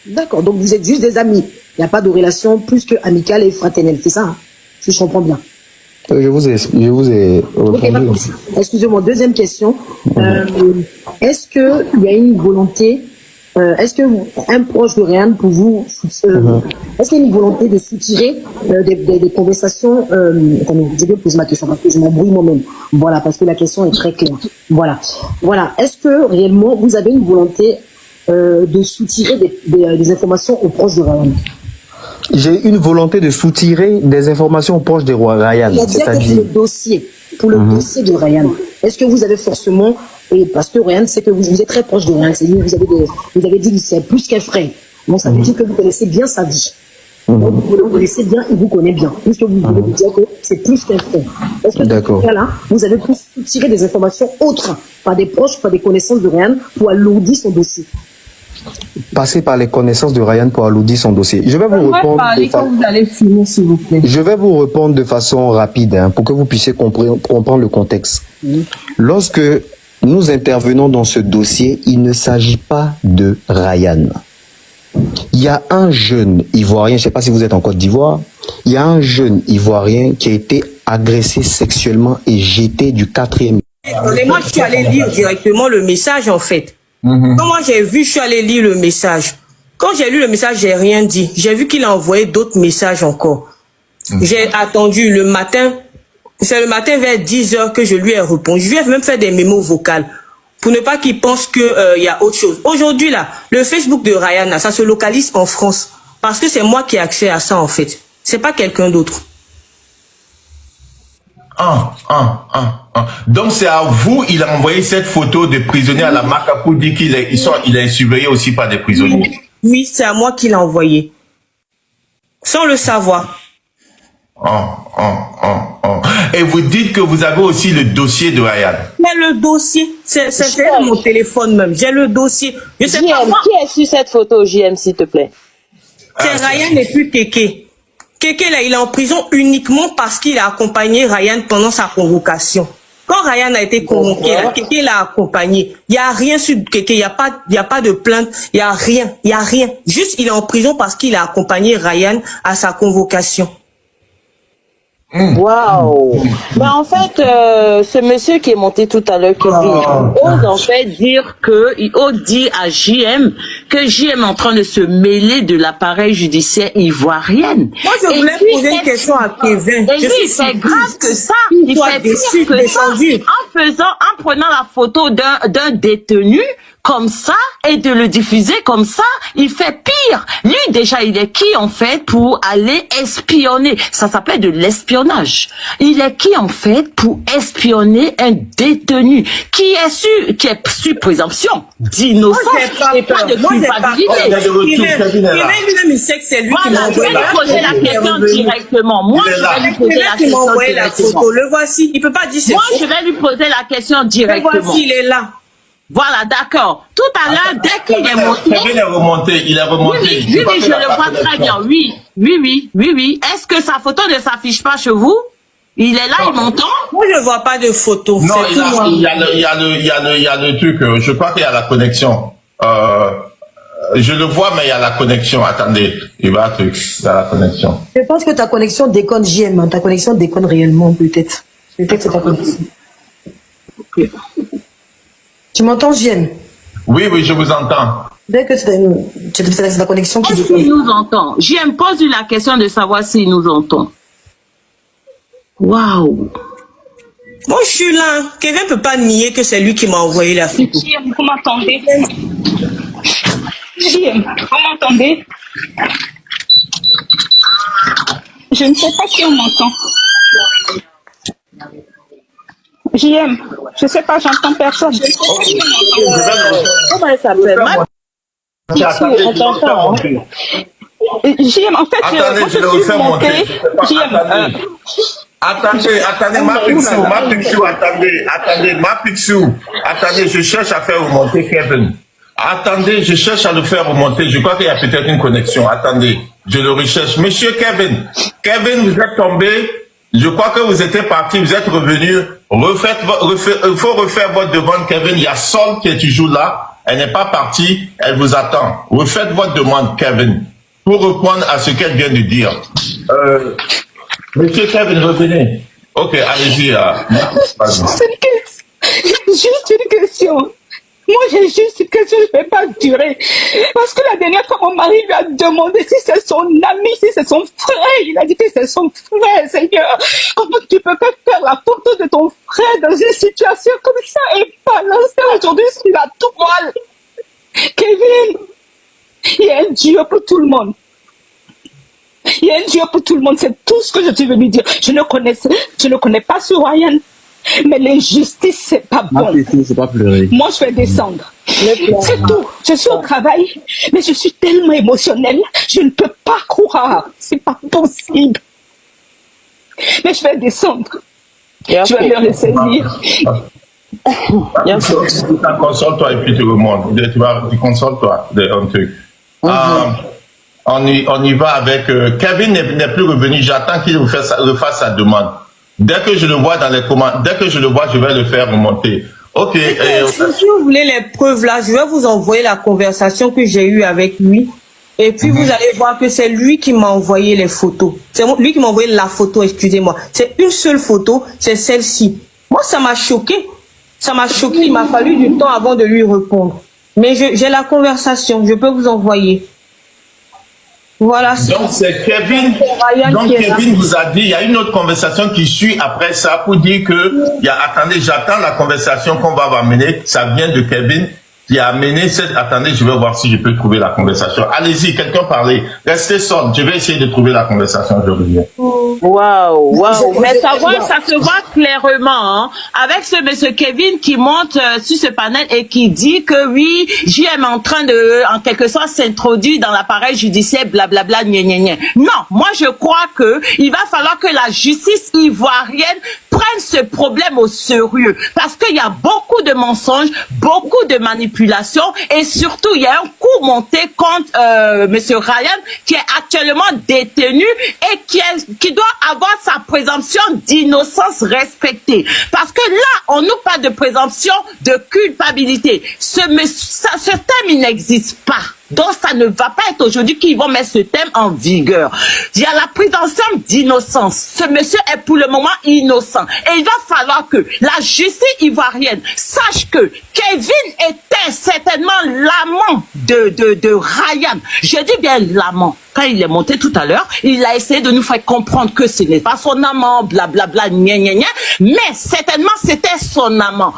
[SPEAKER 7] D'accord, donc vous êtes juste des amis. Il n'y a pas de relation plus que amicale et fraternelle, c'est ça, hein, si je comprends bien.
[SPEAKER 1] Je vous ai répondu.
[SPEAKER 7] Okay, excusez-moi, deuxième question. Est-ce qu'il y a une volonté, est-ce que un proche de Ryan pour vous, est-ce qu'il y a une volonté de soutirer des conversations, attendez, je vais poser ma question parce que je m'embrouille moi-même. Voilà, parce que la question est très claire. Voilà. Est-ce que réellement vous avez une volonté de soutirer des informations aux proches de Ryan?
[SPEAKER 1] J'ai une volonté de soutirer des informations aux proches de Ryan.
[SPEAKER 7] C'est-à-dire pour le dossier de Ryan, est-ce que vous avez forcément, et parce que Ryan, c'est que vous êtes très proche de Ryan, vous avez dit que c'est plus qu'un frère. Donc ça veut dire que vous connaissez bien sa vie. Donc, vous connaissez bien, il vous connaît bien. Puisque vous voulez vous dire que c'est plus qu'un frère. Est-ce que dans ce cas-là, vous avez pu soutirer des informations autres, par des proches, par des connaissances de Ryan, pour alourdir son dossier?
[SPEAKER 1] Passer par les connaissances de Ryan pour alourdir son dossier. Je vais vous répondre.
[SPEAKER 2] Quand vous allez finir, s'il vous plaît.
[SPEAKER 1] Je vais vous répondre de façon rapide, hein, pour que vous puissiez comprendre le contexte. Lorsque nous intervenons dans ce dossier, il ne s'agit pas de Ryan. Il y a un jeune Ivoirien, je ne sais pas si vous êtes en Côte d'Ivoire, il y a un jeune Ivoirien qui a été agressé sexuellement et jeté du 4e.
[SPEAKER 4] Et moi, je suis allé lire directement le message, en fait. Quand moi j'ai vu, je suis allé lire le message. Quand j'ai lu le message, j'ai rien dit. J'ai vu qu'il a envoyé d'autres messages encore. J'ai attendu le matin. C'est le matin vers 10h que je lui ai répondu. Je lui ai même fait des mémos vocales pour ne pas qu'il pense que y a autre chose. Aujourd'hui là, le Facebook de Ryan, là, ça se localise en France parce que c'est moi qui ai accès à ça en fait. C'est pas quelqu'un d'autre.
[SPEAKER 3] Donc c'est à vous, il a envoyé cette photo de prisonnier à la Maca pour dire qu'il est surveillé aussi par des prisonniers.
[SPEAKER 4] Oui, c'est à moi qu'il a envoyé. Sans le savoir.
[SPEAKER 3] Et vous dites que vous avez aussi le dossier de Ryan.
[SPEAKER 4] Mais le dossier, c'est mon téléphone même. J'ai le dossier. Je sais pas moi.
[SPEAKER 2] Qui est sur cette photo, JM, s'il te plaît?
[SPEAKER 4] C'est Ryan et puis Kéké. Kéké, là, il est en prison uniquement parce qu'il a accompagné Ryan pendant sa convocation. Quand Ryan a été convoqué, là, Kéké l'a accompagné. Il n'y a rien sur Kéké, il n'y a pas de plainte, il n'y a rien. Juste, il est en prison parce qu'il a accompagné Ryan à sa convocation.
[SPEAKER 2] Waouh! Ben en fait, ce monsieur qui est monté tout à l'heure, Kevin, ose en fait dire il ose dire à JM que JM est en train de se mêler de l'appareil judiciaire ivoirien.
[SPEAKER 4] Moi, je voulais poser une question à Kevin.
[SPEAKER 2] Et lui, c'est grave que ça. Il fait pire que ça. En prenant la photo d'un détenu comme ça et de le diffuser comme ça, il fait pire. Lui, déjà, il est qui, en fait, pour aller espionner? Ça s'appelle de l'espionnage. Il est qui, en fait, pour espionner un détenu qui est sur présomption d'innocence et pas de culpabilité.
[SPEAKER 4] Lui-même, c'est lui qui m'a envoyé
[SPEAKER 2] la question directement. Moi, je vais lui poser la question directement.
[SPEAKER 4] Le voici. Il peut pas dire c'est
[SPEAKER 2] Moi, je vais lui poser la question directement.
[SPEAKER 4] Le voici, il est là.
[SPEAKER 2] Voilà, d'accord. Tout à l'heure, dès qu'il est monté...
[SPEAKER 3] Il est remonté.
[SPEAKER 2] Oui, je le vois très bien. Oui. Est-ce que sa photo ne s'affiche pas chez vous? Il est là, il m'entend?
[SPEAKER 4] Moi, je ne vois pas de photo.
[SPEAKER 3] Non, il y a le truc. Je crois qu'il y a la connexion. Je le vois, mais il y a la connexion. Attendez, il y a la connexion.
[SPEAKER 7] Je pense que ta connexion déconne, JM. Ta connexion déconne réellement, peut-être. Peut-être que c'est ta connexion. Okay. Tu m'entends, JM?
[SPEAKER 3] Oui, je vous entends.
[SPEAKER 7] Dès que c'est la connexion qui déconne.
[SPEAKER 2] S'il nous entend. JM, pose-lui la question de savoir s'il nous entend. Waouh!
[SPEAKER 4] Moi, je suis là. Kevin ne peut pas nier que c'est lui qui m'a envoyé la photo.
[SPEAKER 8] JM, vous m'entendez? JM, vous m'entendez? Je ne sais pas si on m'entend. JM, je ne sais pas, j'entends personne.
[SPEAKER 2] Comment elle s'appelle?
[SPEAKER 3] Attendez,
[SPEAKER 2] On t'entend.
[SPEAKER 8] JM, en fait,
[SPEAKER 3] attendez, je le refais monter. Attendez, ma Pixou, attendez, je cherche à faire remonter Kevin. Attendez, je cherche à le faire remonter. Je crois qu'il y a peut-être une connexion. Attendez, je le recherche. Monsieur Kevin, vous êtes tombé. Je crois que vous étiez parti, vous êtes revenu. Il faut refaire votre demande, Kevin. Il y a Sol qui est toujours là. Elle n'est pas partie. Elle vous attend. Refaites votre demande, Kevin, pour répondre à ce qu'elle vient de dire. Monsieur Kevin, revenez. Ok, allez-y.
[SPEAKER 8] Juste une question. Moi, j'ai juste une question, je ne vais pas durer. Parce que la dernière fois, mon mari lui a demandé si c'est son ami, si c'est son frère. Il a dit que c'est son frère, Seigneur. Comment tu peux pas faire la photo de ton frère dans une situation comme ça et balancer aujourd'hui sur la toile? Kevin, il y a un Dieu pour tout le monde. Il y a un Dieu pour tout le monde, c'est tout ce que je suis venu dire. Je ne connais pas ce Ryan. Mais l'injustice, c'est pas bon.
[SPEAKER 6] C'est pas pleurer.
[SPEAKER 8] Moi, je vais descendre. C'est tout. Je suis au travail, mais je suis tellement émotionnelle. Je ne peux pas croire. C'est pas possible. Mais je vais descendre. Je vais me ressaisir.
[SPEAKER 3] Console-toi et puis tu remontes. Tu consoles-toi un truc. On y va avec... Kevin n'est plus revenu. J'attends qu'il refasse sa demande. Dès que je le vois dans les commentaires, je vais le faire remonter. Ok.
[SPEAKER 2] Si vous voulez les preuves là, je vais vous envoyer la conversation que j'ai eue avec lui. Et puis vous allez voir que c'est lui qui m'a envoyé les photos. C'est lui qui m'a envoyé la photo, excusez-moi. C'est une seule photo, c'est celle-ci. Moi, ça m'a choqué. Ça m'a choqué. Il m'a fallu du temps avant de lui répondre. Mais j'ai la conversation, je peux vous envoyer. Voilà.
[SPEAKER 3] Donc c'est Kevin. Donc Kevin vous a dit, il y a une autre conversation qui suit après ça pour dire que, attendez, j'attends la conversation qu'on va amener. Ça vient de Kevin qui a amené cette. Attendez, je vais voir si je peux trouver la conversation. Allez-y, quelqu'un parlez. Restez sorte. Je vais essayer de trouver la conversation. Je reviens.
[SPEAKER 2] Waouh. Mais ça se voit clairement, hein, avec ce monsieur Kevin qui monte sur ce panel et qui dit que oui, JM est en train de, en quelque sorte, s'introduire dans l'appareil judiciaire, blablabla, gna gna gna. Non, moi je crois que il va falloir que la justice ivoirienne prenne ce problème au sérieux, parce qu'il y a beaucoup de mensonges, beaucoup de manipulations, et surtout il y a un coup monté contre monsieur Ryan qui est actuellement détenu et qui doit avoir sa présomption d'innocence respectée. Parce que là, on nous parle de présomption de culpabilité. Ce thème, il n'existe pas. Donc, ça ne va pas être aujourd'hui qu'ils vont mettre ce thème en vigueur. Il y a la présomption d'innocence. Ce monsieur est pour le moment innocent. Et il va falloir que la justice ivoirienne sache que Kevin était certainement l'amant de Ryan. Je dis bien l'amant. Quand il est monté tout à l'heure, il a essayé de nous faire comprendre que ce n'est pas son amant, blablabla, gna gna gna, mais certainement c'était son amant.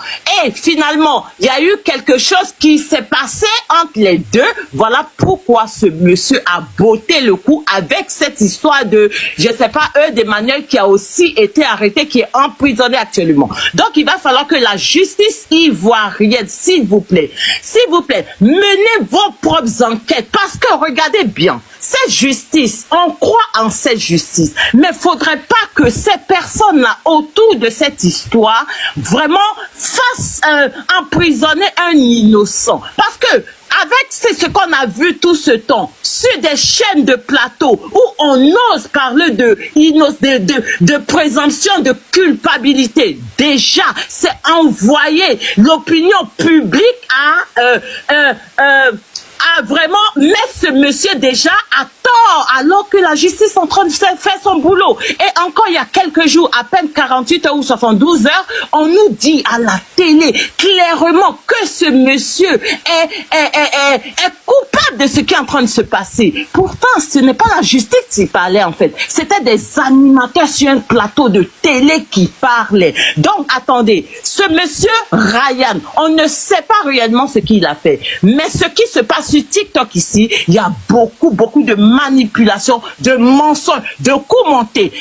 [SPEAKER 2] Et finalement, il y a eu quelque chose qui s'est passé entre les deux. Voilà pourquoi ce monsieur a botté le coup avec cette histoire de, je sais pas, d'Emmanuel qui a aussi été arrêté, qui est emprisonné actuellement. Donc il va falloir que la justice ivoirienne, s'il vous plaît, menez vos propres enquêtes, parce que regardez bien, cette justice, on croit en cette justice, mais faudrait pas que ces personnes-là autour de cette histoire vraiment fassent emprisonner un innocent. Parce que avec ce qu'on a vu tout ce temps sur des chaînes de plateau où on ose parler de présomption de culpabilité, déjà c'est envoyer l'opinion publique à vraiment mettre ce monsieur déjà à tort, alors que la justice est en train de faire son boulot. Et encore il y a quelques jours, à peine 48 heures ou 72 heures, on nous dit à la télé clairement que ce monsieur est coupable de ce qui est en train de se passer. Pourtant, ce n'est pas la justice qui parlait en fait. C'était des animateurs sur un plateau de télé qui parlaient. Donc, attendez, ce monsieur Ryan, on ne sait pas réellement ce qu'il a fait. Mais ce qui se passe sur TikTok ici, il y a beaucoup de
[SPEAKER 9] manipulation, de mensonges, de coups montés.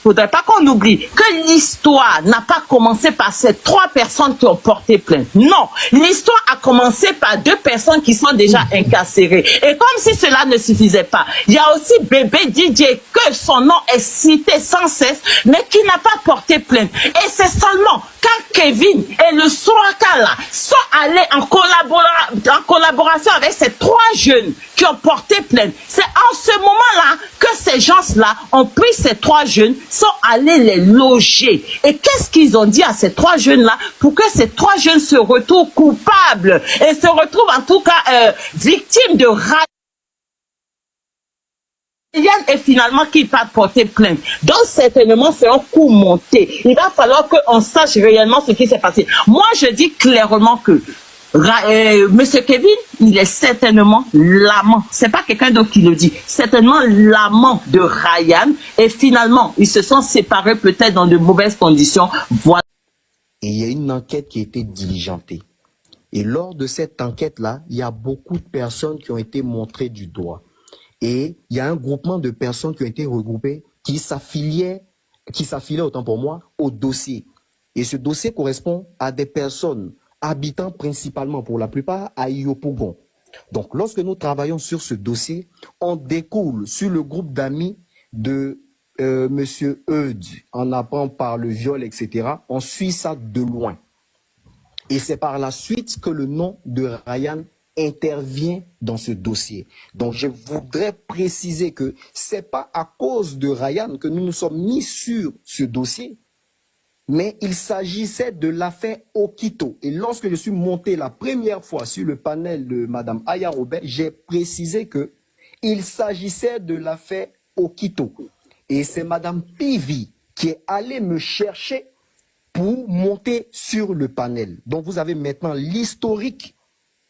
[SPEAKER 9] Faudrait pas qu'on oublie que l'histoire n'a pas commencé par ces 3 personnes qui ont porté plainte. Non, l'histoire a commencé par 2 personnes qui sont déjà incarcérées. Et comme si cela ne suffisait pas, il y a aussi bébé DJ que son nom est cité sans cesse, mais qui n'a pas porté plainte. Et c'est seulement quand Kevin et le Sorakala sont allés en collaboration avec ces 3 jeunes qui ont porté plainte, c'est en ce moment-là que ces gens-là ont pris ces 3 jeunes, sont allés les loger. Et qu'est-ce qu'ils ont dit à ces 3 jeunes-là pour que ces 3 jeunes se retrouvent coupables et se retrouvent en tout cas victimes de Ryan et finalement qui va porter plainte. Donc certainement c'est un coup monté. Il va falloir qu'on sache réellement ce qui s'est passé. Moi je dis clairement que Monsieur Kevin, il est certainement l'amant. C'est pas quelqu'un d'autre qui le dit. Certainement l'amant de Ryan. Et finalement, ils se sont séparés peut-être dans de mauvaises conditions. Voilà.
[SPEAKER 1] Et il y a une enquête qui a été diligentée. Et lors de cette enquête-là, il y a beaucoup de personnes qui ont été montrées du doigt. Et il y a un groupement de personnes qui ont été regroupées, qui s'affiliaient autant pour moi, au dossier. Et ce dossier correspond à des personnes habitant principalement pour la plupart à Yopougon. Donc lorsque nous travaillons sur ce dossier, on découle sur le groupe d'amis de Monsieur Eud, en apprend par le viol, etc. On suit ça de loin. Et c'est par la suite que le nom de Ryan intervient dans ce dossier. Donc je voudrais préciser que c'est pas à cause de Ryan que nous nous sommes mis sur ce dossier, mais il s'agissait de l'affaire Okito. Et lorsque je suis monté la première fois sur le panel de Madame Aya Robert, j'ai précisé que il s'agissait de l'affaire Okito. Et c'est Madame Pivi qui est allée me chercher pour monter sur le panel. Donc vous avez maintenant l'historique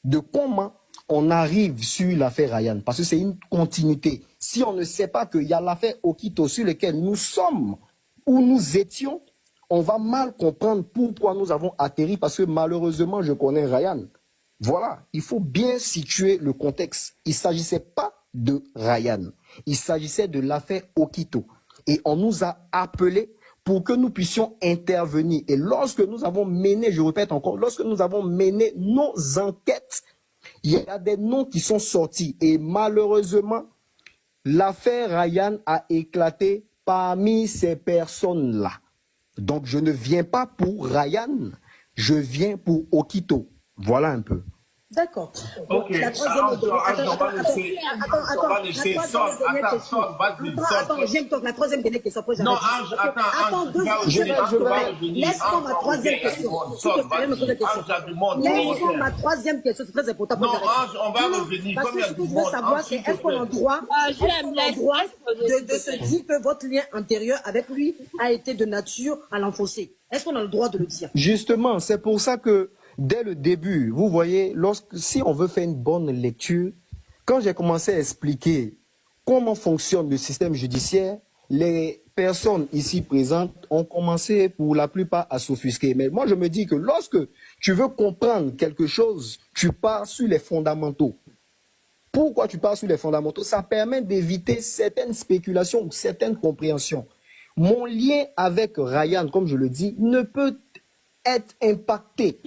[SPEAKER 1] de comment on arrive sur l'affaire Ryan. Parce que c'est une continuité. Si on ne sait pas qu'il y a l'affaire Okito sur laquelle nous sommes, où nous étions, on va mal comprendre pourquoi nous avons atterri, parce que malheureusement, je connais Ryan. Voilà, il faut bien situer le contexte. Il ne s'agissait pas de Ryan. Il s'agissait de l'affaire Okito. Et on nous a appelés pour que nous puissions intervenir. Et lorsque nous avons mené, je répète encore, lorsque nous avons mené nos enquêtes, il y a des noms qui sont sortis. Et malheureusement, l'affaire Ryan a éclaté parmi ces personnes-là. Donc, je ne viens pas pour Ryan, je viens pour Okito. Voilà un peu.
[SPEAKER 4] D'accord.
[SPEAKER 3] Ok,
[SPEAKER 4] La troisième
[SPEAKER 3] attends,
[SPEAKER 4] la troisième dernière question.
[SPEAKER 3] Non, Ange, attends,
[SPEAKER 4] Laisse-moi ma troisième question. Laisse-moi ma troisième question, c'est très important.
[SPEAKER 3] Non, Ange, on va revenir.
[SPEAKER 4] Parce que ce que je veux savoir, c'est est-ce qu'on a le droit de se dire que votre lien antérieur avec lui a été de nature à l'enfoncer? Est-ce qu'on a le droit de le dire?
[SPEAKER 1] Justement, c'est pour ça que dès le début, vous voyez, si on veut faire une bonne lecture, quand j'ai commencé à expliquer comment fonctionne le système judiciaire, les personnes ici présentes ont commencé pour la plupart à s'offusquer. Mais moi, je me dis que lorsque tu veux comprendre quelque chose, tu pars sur les fondamentaux. Pourquoi tu pars sur les fondamentaux? Ça permet d'éviter certaines spéculations ou certaines compréhensions. Mon lien avec Ryan, comme je le dis, ne peut être impacté.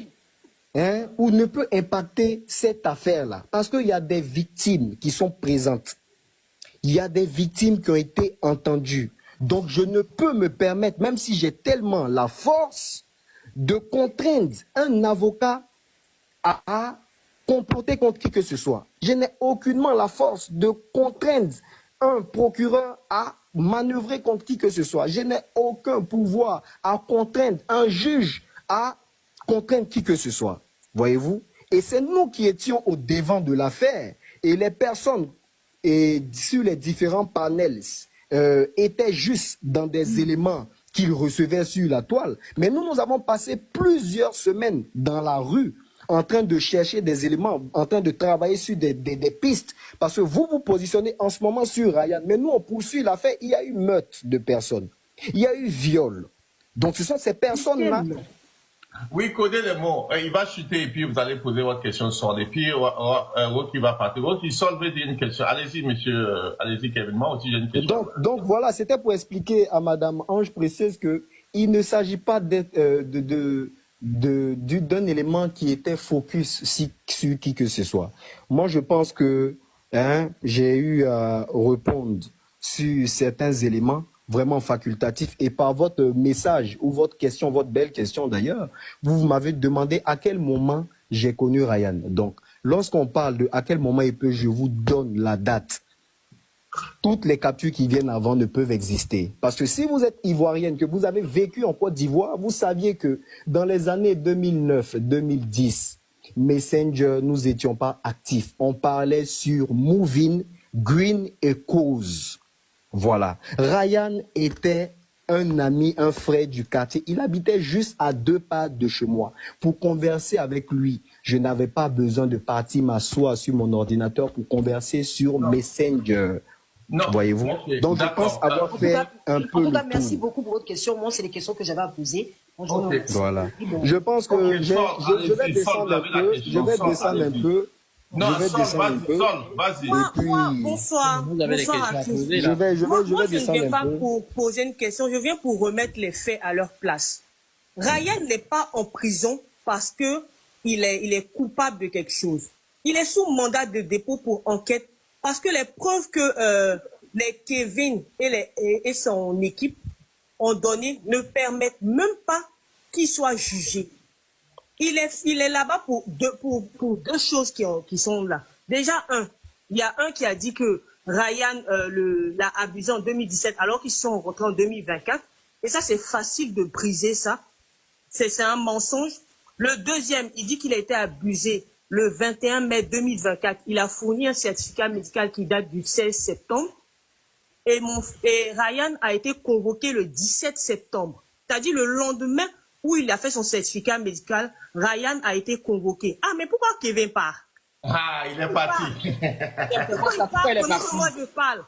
[SPEAKER 1] Ou ne peut impacter cette affaire-là. Parce qu'il y a des victimes qui sont présentes. Il y a des victimes qui ont été entendues. Donc je ne peux me permettre, même si j'ai tellement la force, de contraindre un avocat à comploter contre qui que ce soit. Je n'ai aucunement la force de contraindre un procureur à manœuvrer contre qui que ce soit. Je n'ai aucun pouvoir à contraindre un juge à contraindre qui que ce soit. Voyez-vous? Et c'est nous qui étions au devant de l'affaire. Et les personnes sur les différents panels étaient juste dans des éléments qu'ils recevaient sur la toile. Mais nous avons passé plusieurs semaines dans la rue en train de chercher des éléments, en train de travailler sur des pistes. Parce que vous vous positionnez en ce moment sur Ryan. Mais nous, on poursuit l'affaire. Il y a eu meurtre de personnes. Il y a eu viol. Donc ce sont ces personnes-là.
[SPEAKER 3] Oui, connais les mots. Il va chuter et puis vous allez poser votre question sur les pieds. Qui va partir. Qui Sol veut dire une question. Allez-y, monsieur. Allez-y, Kevin. Moi aussi, j'ai une question.
[SPEAKER 1] Donc voilà, c'était pour expliquer à Madame Ange Précieuse que il ne s'agit pas d'être d'un élément qui était focus sur qui que ce soit. Moi, je pense que j'ai eu à répondre sur certains éléments vraiment facultatifs et par votre message ou votre question, votre belle question d'ailleurs, vous m'avez demandé à quel moment j'ai connu Ryan. Donc, lorsqu'on parle de à quel moment il peut, je vous donne la date. Toutes les captures qui viennent avant ne peuvent exister. Parce que si vous êtes ivoirienne, que vous avez vécu en Côte d'Ivoire, vous saviez que dans les années 2009-2010, Messenger, nous n'étions pas actifs. On parlait sur Moving, Green et Cause. Voilà. Ryan était un ami, un frère du quartier. Il habitait juste à 2 pas de chez moi. Pour converser avec lui, je n'avais pas besoin de partir m'asseoir sur mon ordinateur pour converser sur Messenger.
[SPEAKER 3] Non.
[SPEAKER 1] Voyez-vous?
[SPEAKER 3] Okay.
[SPEAKER 1] Donc, je pense avoir fait un peu le tour.
[SPEAKER 7] Merci beaucoup pour votre question. Moi, c'est les questions que j'avais à poser.
[SPEAKER 3] Okay.
[SPEAKER 1] Voilà. Je pense que je vais descendre un peu. Je vais descendre un peu.
[SPEAKER 3] Non, vas-y.
[SPEAKER 10] Bonsoir.
[SPEAKER 6] Vous avez des questions à poser, là.
[SPEAKER 10] Moi, je ne viens pas pour poser une question, je viens pour remettre les faits à leur place. Ryan n'est pas en prison parce que il est coupable de quelque chose. Il est sous mandat de dépôt pour enquête parce que les preuves que les Kevin et son équipe ont données ne permettent même pas qu'il soit jugé. Il est là-bas pour deux choses qui sont là. Déjà, il y a un qui a dit que Ryan l'a abusé en 2017 alors qu'ils sont rentrés en 2024. Et ça, c'est facile de briser ça. C'est un mensonge. Le deuxième, il dit qu'il a été abusé le 21 mai 2024. Il a fourni un certificat médical qui date du 16 septembre. Et Ryan a été convoqué le 17 septembre. C'est-à-dire le lendemain où il a fait son certificat médical, Ryan a été convoqué. Ah, mais pourquoi Kevin part?
[SPEAKER 3] Ah, il est parti.
[SPEAKER 10] Pourquoi il part pendant que moi je parle?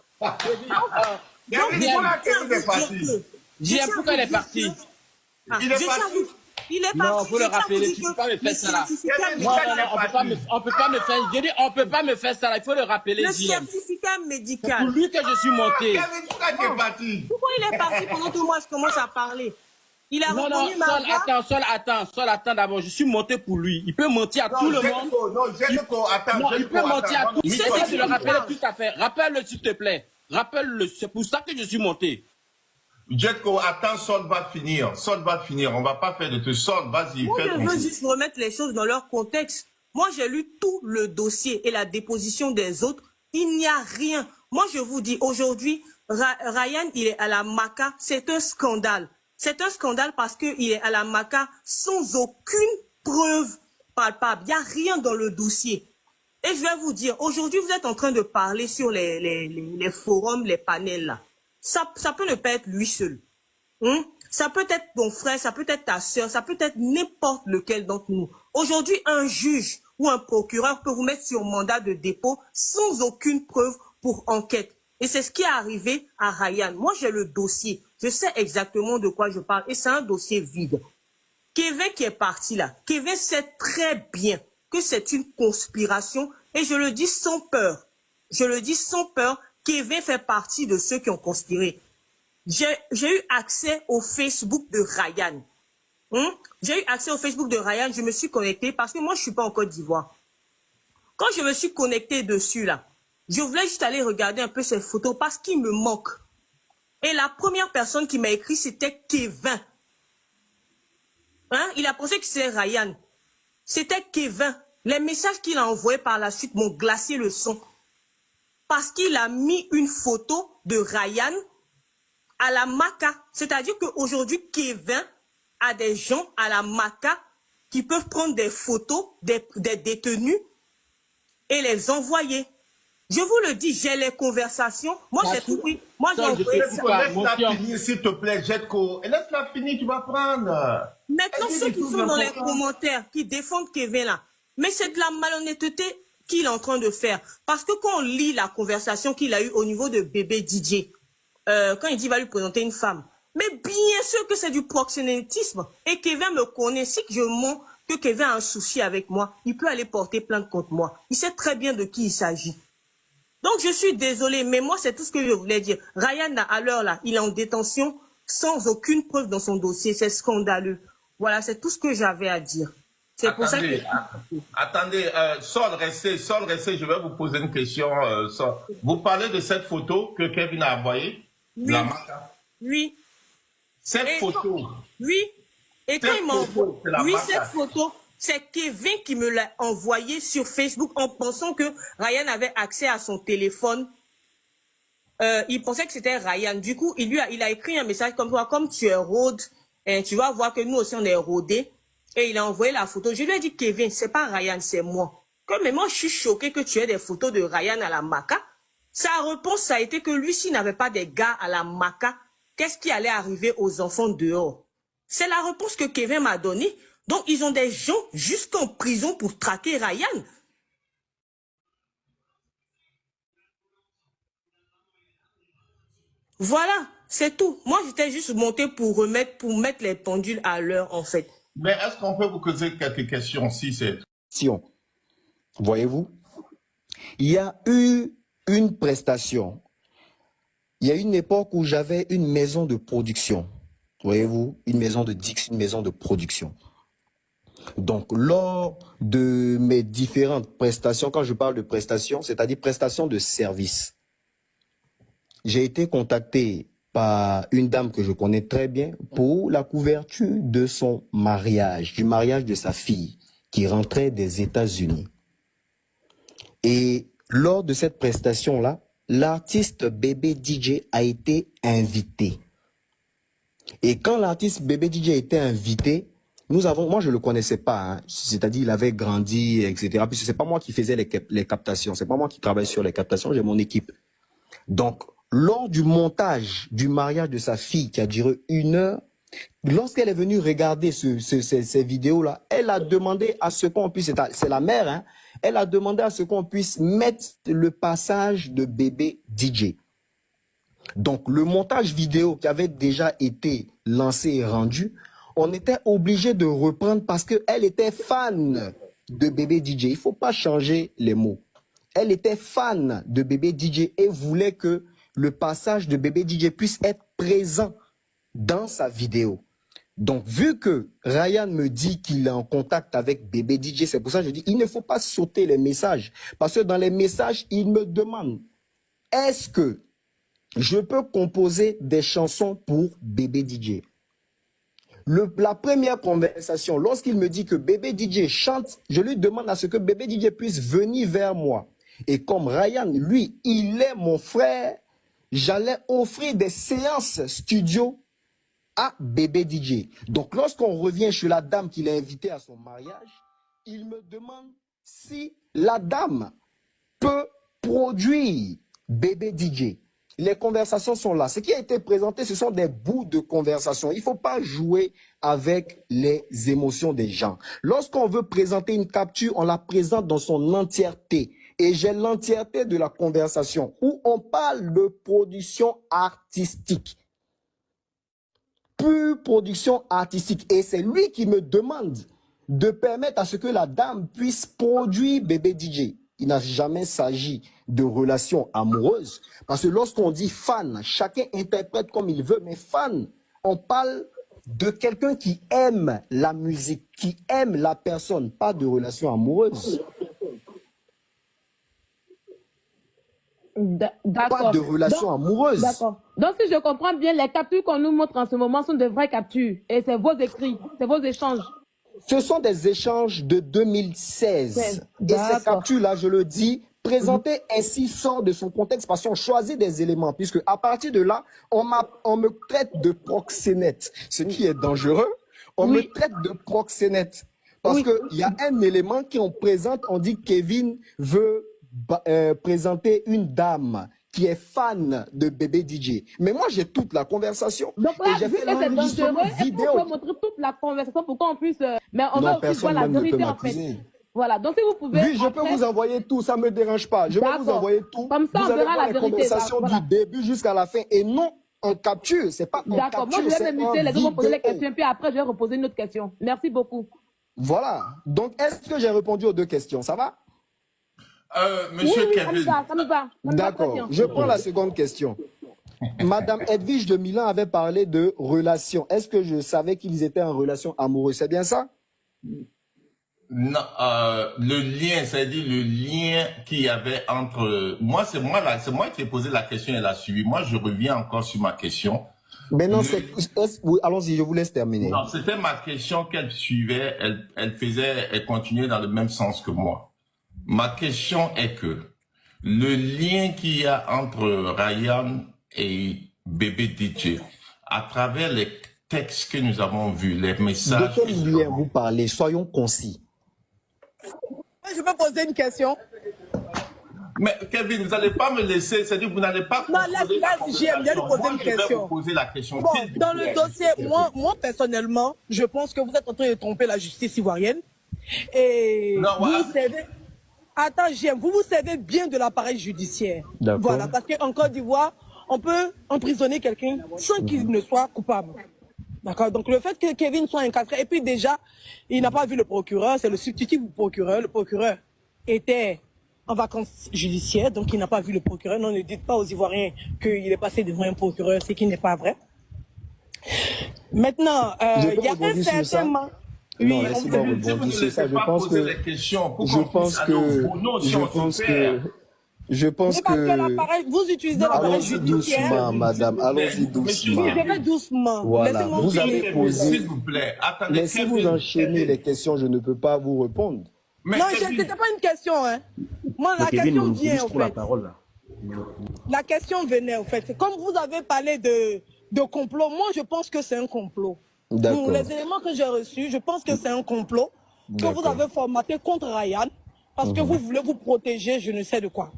[SPEAKER 6] J'aime pourquoi il est parti.
[SPEAKER 3] Il est parti.
[SPEAKER 10] Il est parti.
[SPEAKER 6] Non, faut le rappeler, tu peux pas me faire ça là. Non, on peut pas me faire, je dis, on peut pas me faire ça là, il faut le rappeler,
[SPEAKER 10] Le
[SPEAKER 6] JM.
[SPEAKER 10] certificat médical.
[SPEAKER 6] C'est pour lui que je suis monté.
[SPEAKER 10] Pourquoi il est parti pendant que moi je commence à parler? Il a reconnu ma voix.
[SPEAKER 6] Sol, attends d'abord, je suis monté pour lui. Il peut mentir à tout le monde. Il peut mentir à tout le monde. Je le rappelle tout à fait. Rappelle-le s'il te plaît. Rappelle-le, c'est pour ça que je suis monté.
[SPEAKER 3] Jetko, attends, Sol va finir. On va pas faire de tout. Sol, vas-y.
[SPEAKER 10] Moi, je veux juste remettre les choses dans leur contexte. Moi, j'ai lu tout le dossier et la déposition des autres. Il n'y a rien. Moi, je vous dis, aujourd'hui, Ryan, il est à la MACA. C'est un scandale. C'est un scandale parce qu'il est à la MACA sans aucune preuve palpable. Il n'y a rien dans le dossier. Et je vais vous dire, aujourd'hui, vous êtes en train de parler sur les forums, les panels là. Ça peut ne pas être lui seul. Ça peut être ton frère, ça peut être ta soeur, ça peut être n'importe lequel d'entre nous. Aujourd'hui, un juge ou un procureur peut vous mettre sur mandat de dépôt sans aucune preuve pour enquête. Et c'est ce qui est arrivé à Ryan. Moi, j'ai le dossier. Je sais exactement de quoi je parle. Et c'est un dossier vide. Kevin qui est parti là, Kevin sait très bien que c'est une conspiration. Et je le dis sans peur. Kevin fait partie de ceux qui ont conspiré. J'ai eu accès au Facebook de Ryan. J'ai eu accès au Facebook de Ryan. Je me suis connecté parce que moi, je suis pas en Côte d'Ivoire. Quand je me suis connecté dessus là, je voulais juste aller regarder un peu ses photos parce qu'il me manque. Et la première personne qui m'a écrit, c'était Kevin. Il a pensé que c'était Ryan. C'était Kevin. Les messages qu'il a envoyés par la suite m'ont glacé le sang. Parce qu'il a mis une photo de Ryan à la MACA. C'est-à-dire qu'aujourd'hui, Kevin a des gens à la MACA qui peuvent prendre des photos des détenus et les envoyer. Je vous le dis, j'ai les conversations. Moi, j'ai tout pris. Moi, j'ai envoyé ça.
[SPEAKER 3] Laisse-la finir, s'il te plaît, Jetko. Laisse-la finir, tu vas prendre.
[SPEAKER 10] Maintenant, ceux qui sont dans les commentaires, qui défendent Kevin là, mais c'est de la malhonnêteté qu'il est en train de faire. Parce que quand on lit la conversation qu'il a eue au niveau de bébé DJ, quand il dit qu'il va lui présenter une femme, Mais bien sûr que c'est du proxénétisme. Et Kevin me connaît. Si je montre que Kevin a un souci avec moi, il peut aller porter plainte contre moi. Il sait très bien de qui il s'agit. Donc, je suis désolée, mais moi, c'est tout ce que je voulais dire. Ryan, à l'heure là, il est en détention sans aucune preuve dans son dossier. C'est scandaleux. Voilà, c'est tout ce que j'avais à dire. C'est pour ça que...
[SPEAKER 3] Attendez, Sol, restez, je vais vous poser une question. Sol. Vous parlez de cette photo que Kevin a envoyée?
[SPEAKER 10] Oui.
[SPEAKER 3] La Maca.
[SPEAKER 10] Oui.
[SPEAKER 3] Cette photo.
[SPEAKER 10] Oui. Et quand il m'a envoyé... Oui,
[SPEAKER 3] Maca.
[SPEAKER 10] cette photo, c'est Kevin qui me l'a envoyée sur Facebook en pensant que Ryan avait accès à son téléphone. Il pensait que c'était Ryan. Du coup, il a écrit un message comme toi, comme tu es rôde, tu vas voir que nous aussi on est rodés. Et il a envoyé la photo. Je lui ai dit, Kevin, c'est pas Ryan, c'est moi. Comme moi, je suis choquée que tu aies des photos de Ryan à la Maca. Sa réponse, ça a été que lui, s'il n'avait pas des gars à la Maca, qu'est-ce qui allait arriver aux enfants dehors? C'est la réponse que Kevin m'a donnée. Donc, ils ont des gens jusqu'en prison pour traquer Ryan. Voilà, c'est tout. Moi, j'étais juste montée pour mettre les pendules à l'heure, en fait.
[SPEAKER 3] Mais est-ce qu'on peut vous poser quelques questions si c'est...
[SPEAKER 1] Voyez-vous, il y a eu une prestation. Il y a une époque où j'avais une maison de production. Voyez-vous, une maison de Dix, une maison de production. Donc, lors de mes différentes prestations, quand je parle de prestations, c'est-à-dire prestations de service, j'ai été contacté par une dame que je connais très bien pour la couverture de son mariage, du mariage de sa fille qui rentrait des États-Unis. Et lors de cette prestation-là, l'artiste Bébé DJ a été invité. Et quand l'artiste Bébé DJ a été invité, moi je le connaissais pas, hein, c'est-à-dire il avait grandi, etc. Puis c'est pas moi qui faisais les captations, c'est pas moi qui travaille sur les captations, j'ai mon équipe. Donc, lors du montage du mariage de sa fille qui a duré 1 heure, lorsqu'elle est venue regarder ces vidéos-là, elle a demandé à ce qu'on puisse, c'est la mère, hein, elle a demandé à ce qu'on puisse mettre le passage de Bébé DJ. Donc, le montage vidéo qui avait déjà été lancé et rendu, on était obligé de reprendre parce qu'elle était fan de Bébé DJ. Il ne faut pas changer les mots. Elle était fan de Bébé DJ et voulait que le passage de Bébé DJ puisse être présent dans sa vidéo. Donc, vu que Ryan me dit qu'il est en contact avec Bébé DJ, c'est pour ça que je dis, il ne faut pas sauter les messages. Parce que dans les messages, il me demande, est-ce que je peux composer des chansons pour Bébé DJ? La première conversation, lorsqu'il me dit que Bébé DJ chante, je lui demande à ce que Bébé DJ puisse venir vers moi. Et comme Ryan, lui, il est mon frère, j'allais offrir des séances studio à Bébé DJ. Donc, lorsqu'on revient chez la dame qu'il a invitée à son mariage, il me demande si la dame peut produire Bébé DJ. Les conversations sont là. Ce qui a été présenté, ce sont des bouts de conversation. Il ne faut pas jouer avec les émotions des gens. Lorsqu'on veut présenter une capture, on la présente dans son entièreté. Et j'ai l'entièreté de la conversation où on parle de production artistique. Pure production artistique. Et c'est lui qui me demande de permettre à ce que la dame puisse produire Bébé DJ. Il n'a jamais s'agi de relations amoureuses. Parce que lorsqu'on dit fan, chacun interprète comme il veut. Mais fan, on parle de quelqu'un qui aime la musique, qui aime la personne, pas de relations amoureuses.
[SPEAKER 5] D'accord.
[SPEAKER 1] Pas de relations amoureuses.
[SPEAKER 5] D'accord. Donc, si je comprends bien, les captures qu'on nous montre en ce moment sont de vraies captures. Et c'est vos écrits, c'est vos échanges.
[SPEAKER 1] Ce sont des échanges de 2016. Et ces captures-là, je le dis, présentées ainsi sort de son contexte parce qu'on choisit des éléments. Puisque à partir de là, on me traite de proxénète. Ce qui est dangereux, on me traite de proxénète. Parce qu'il y a un élément qu'on présente, on dit que Kevin veut présenter une dame qui est fan de Bébé DJ. Mais moi, j'ai toute la conversation.
[SPEAKER 5] Donc là,
[SPEAKER 1] et j'ai fait
[SPEAKER 5] l'enregistrement vidéo. On peut montrer toute la conversation pour qu'on puisse... Mais on va aussi voir la vérité, en fait. Voilà, donc si vous pouvez...
[SPEAKER 1] Oui, je peux vous envoyer tout, ça ne me dérange pas. Je vais vous envoyer tout.
[SPEAKER 5] Comme ça, on verra la vérité.
[SPEAKER 1] Conversation du début jusqu'à la fin. Et non,
[SPEAKER 11] on capture, c'est pas on
[SPEAKER 5] D'accord, moi
[SPEAKER 11] capture,
[SPEAKER 5] je vais
[SPEAKER 11] c'est
[SPEAKER 5] me muter,
[SPEAKER 11] en
[SPEAKER 5] les autres vont poser les
[SPEAKER 11] vidéo.
[SPEAKER 5] questions, puis après je vais reposer une autre question. Merci beaucoup.
[SPEAKER 11] Voilà. Donc, est-ce que j'ai répondu aux deux questions? Ça va?
[SPEAKER 3] Monsieur
[SPEAKER 5] Oui,
[SPEAKER 3] Kevin.
[SPEAKER 5] ça me va très
[SPEAKER 11] D'accord.
[SPEAKER 5] bien.
[SPEAKER 11] Je prends la seconde question. Madame Edwige de Milan avait parlé de relation. Est-ce que je savais qu'ils étaient en relation amoureuse? C'est bien ça?
[SPEAKER 3] Non, le lien, c'est-à-dire le lien qu'il y avait entre moi, c'est moi qui ai posé la question et elle a suivi. Moi, je reviens encore sur ma question.
[SPEAKER 11] Mais non, oui, allons-y, je vous laisse terminer.
[SPEAKER 3] Non, c'était ma question qu'elle suivait, elle continuait dans le même sens que moi. Ma question est que le lien qu'il y a entre Ryan et Bébé DJ, à travers les textes que nous avons vus, les messages.
[SPEAKER 11] De quel lien vous parlez? Soyons concis.
[SPEAKER 4] Je peux poser une question?
[SPEAKER 3] Mais Kevin, vous n'allez pas me laisser, c'est-à-dire que vous n'allez pas...
[SPEAKER 4] Non, laisse, j'aime bien lui poser une question.
[SPEAKER 3] Je vais vous poser la question.
[SPEAKER 4] Bon, dans le dossier, moi, personnellement, je pense que vous êtes en train de tromper la justice ivoirienne. Et
[SPEAKER 3] non,
[SPEAKER 4] vous savez... Attends, j'aime, vous savez bien de l'appareil judiciaire. Voilà, parce qu'en Côte d'Ivoire, on peut emprisonner quelqu'un sans qu'il ne soit coupable. D'accord. Donc le fait que Kevin soit incarcéré, et puis déjà, il n'a pas vu le procureur, c'est le substitut du procureur. Le procureur était en vacances judiciaires, donc il n'a pas vu le procureur. Non, ne dites pas aux Ivoiriens qu'il est passé devant un procureur, c'est qui n'est pas vrai. Maintenant, il y a un certain moment...
[SPEAKER 11] Oui, non, laissez-moi rebondir sur ça. Je pense que
[SPEAKER 4] vous utilisez l'appareil judiciaire.
[SPEAKER 11] Allons-y doucement, madame. Allons-y doucement.
[SPEAKER 4] Je vais doucement.
[SPEAKER 11] Voilà. Vous avez posé.
[SPEAKER 3] S'il vous plaît. Attendez,
[SPEAKER 11] mais si vous enchaînez les questions, je ne peux pas vous répondre.
[SPEAKER 4] Mais non, c'était pas une question, hein. Moi, la question vient, en fait. La question venait, en fait. Comme vous avez parlé de complot, moi, je pense que c'est un complot. Pour les éléments que j'ai reçus, je pense que c'est un complot que vous avez formaté contre Ryan parce que vous voulez vous protéger, je ne sais de quoi.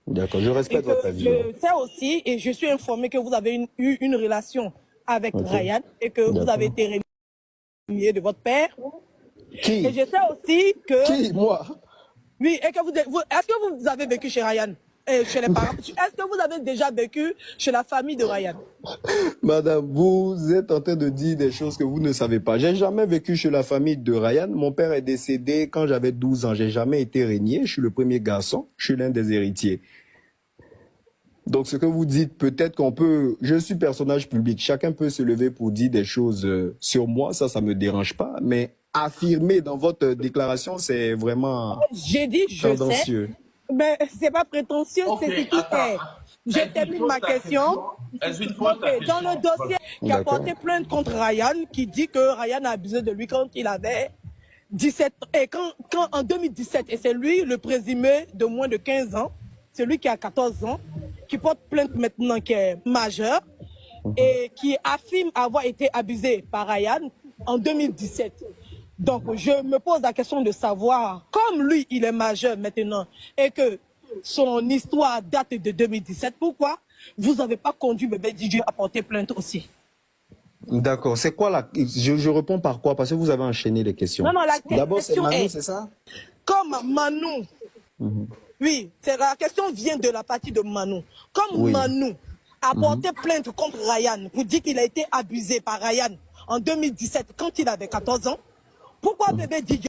[SPEAKER 11] D'accord, je respecte votre avis.
[SPEAKER 4] Je sais aussi, et je suis informé que vous avez eu une relation avec Ryan et que vous avez été renié de votre père.
[SPEAKER 11] Qui?
[SPEAKER 4] Et je sais aussi que...
[SPEAKER 11] Qui? Moi?
[SPEAKER 4] Oui, et que est-ce que vous avez vécu chez Ryan? Chez les parents. Est-ce que vous avez déjà vécu chez la famille de Ryan?
[SPEAKER 11] Madame, vous êtes en train de dire des choses que vous ne savez pas. J'ai jamais vécu chez la famille de Ryan. Mon père est décédé quand j'avais 12 ans. J'ai jamais été régné. Je suis le premier garçon. Je suis l'un des héritiers. Donc, ce que vous dites, peut-être qu'on peut... Je suis personnage public. Chacun peut se lever pour dire des choses sur moi. Ça me dérange pas. Mais affirmer dans votre déclaration, c'est vraiment
[SPEAKER 4] J'ai dit, je
[SPEAKER 11] tendancieux.
[SPEAKER 4] sais. Mais c'est pas prétentieux, c'est ce qui est. Je termine ma question. Dans le dossier qui a porté plainte contre Ryan, qui dit que Ryan a abusé de lui quand il avait 17 et quand en 2017, et c'est lui le présumé de moins de 15 ans, c'est lui qui a 14 ans, qui porte plainte maintenant, qui est majeur, et qui affirme avoir été abusé par Ryan en 2017. Donc, je me pose la question de savoir, comme lui, il est majeur maintenant, et que son histoire date de 2017, pourquoi vous n'avez pas conduit Bébé DJ à porter plainte aussi?
[SPEAKER 11] D'accord. C'est quoi la... Je réponds par quoi? Parce que vous avez enchaîné les questions.
[SPEAKER 4] Non, la
[SPEAKER 11] d'abord, c'est
[SPEAKER 4] question
[SPEAKER 11] Manou, c'est ça?
[SPEAKER 4] Comme Manou, oui, la question vient de la partie de Manou. Comme Manou a porté plainte contre Ryan pour dire qu'il a été abusé par Ryan en 2017 quand il avait 14 ans, pourquoi Bébé DJ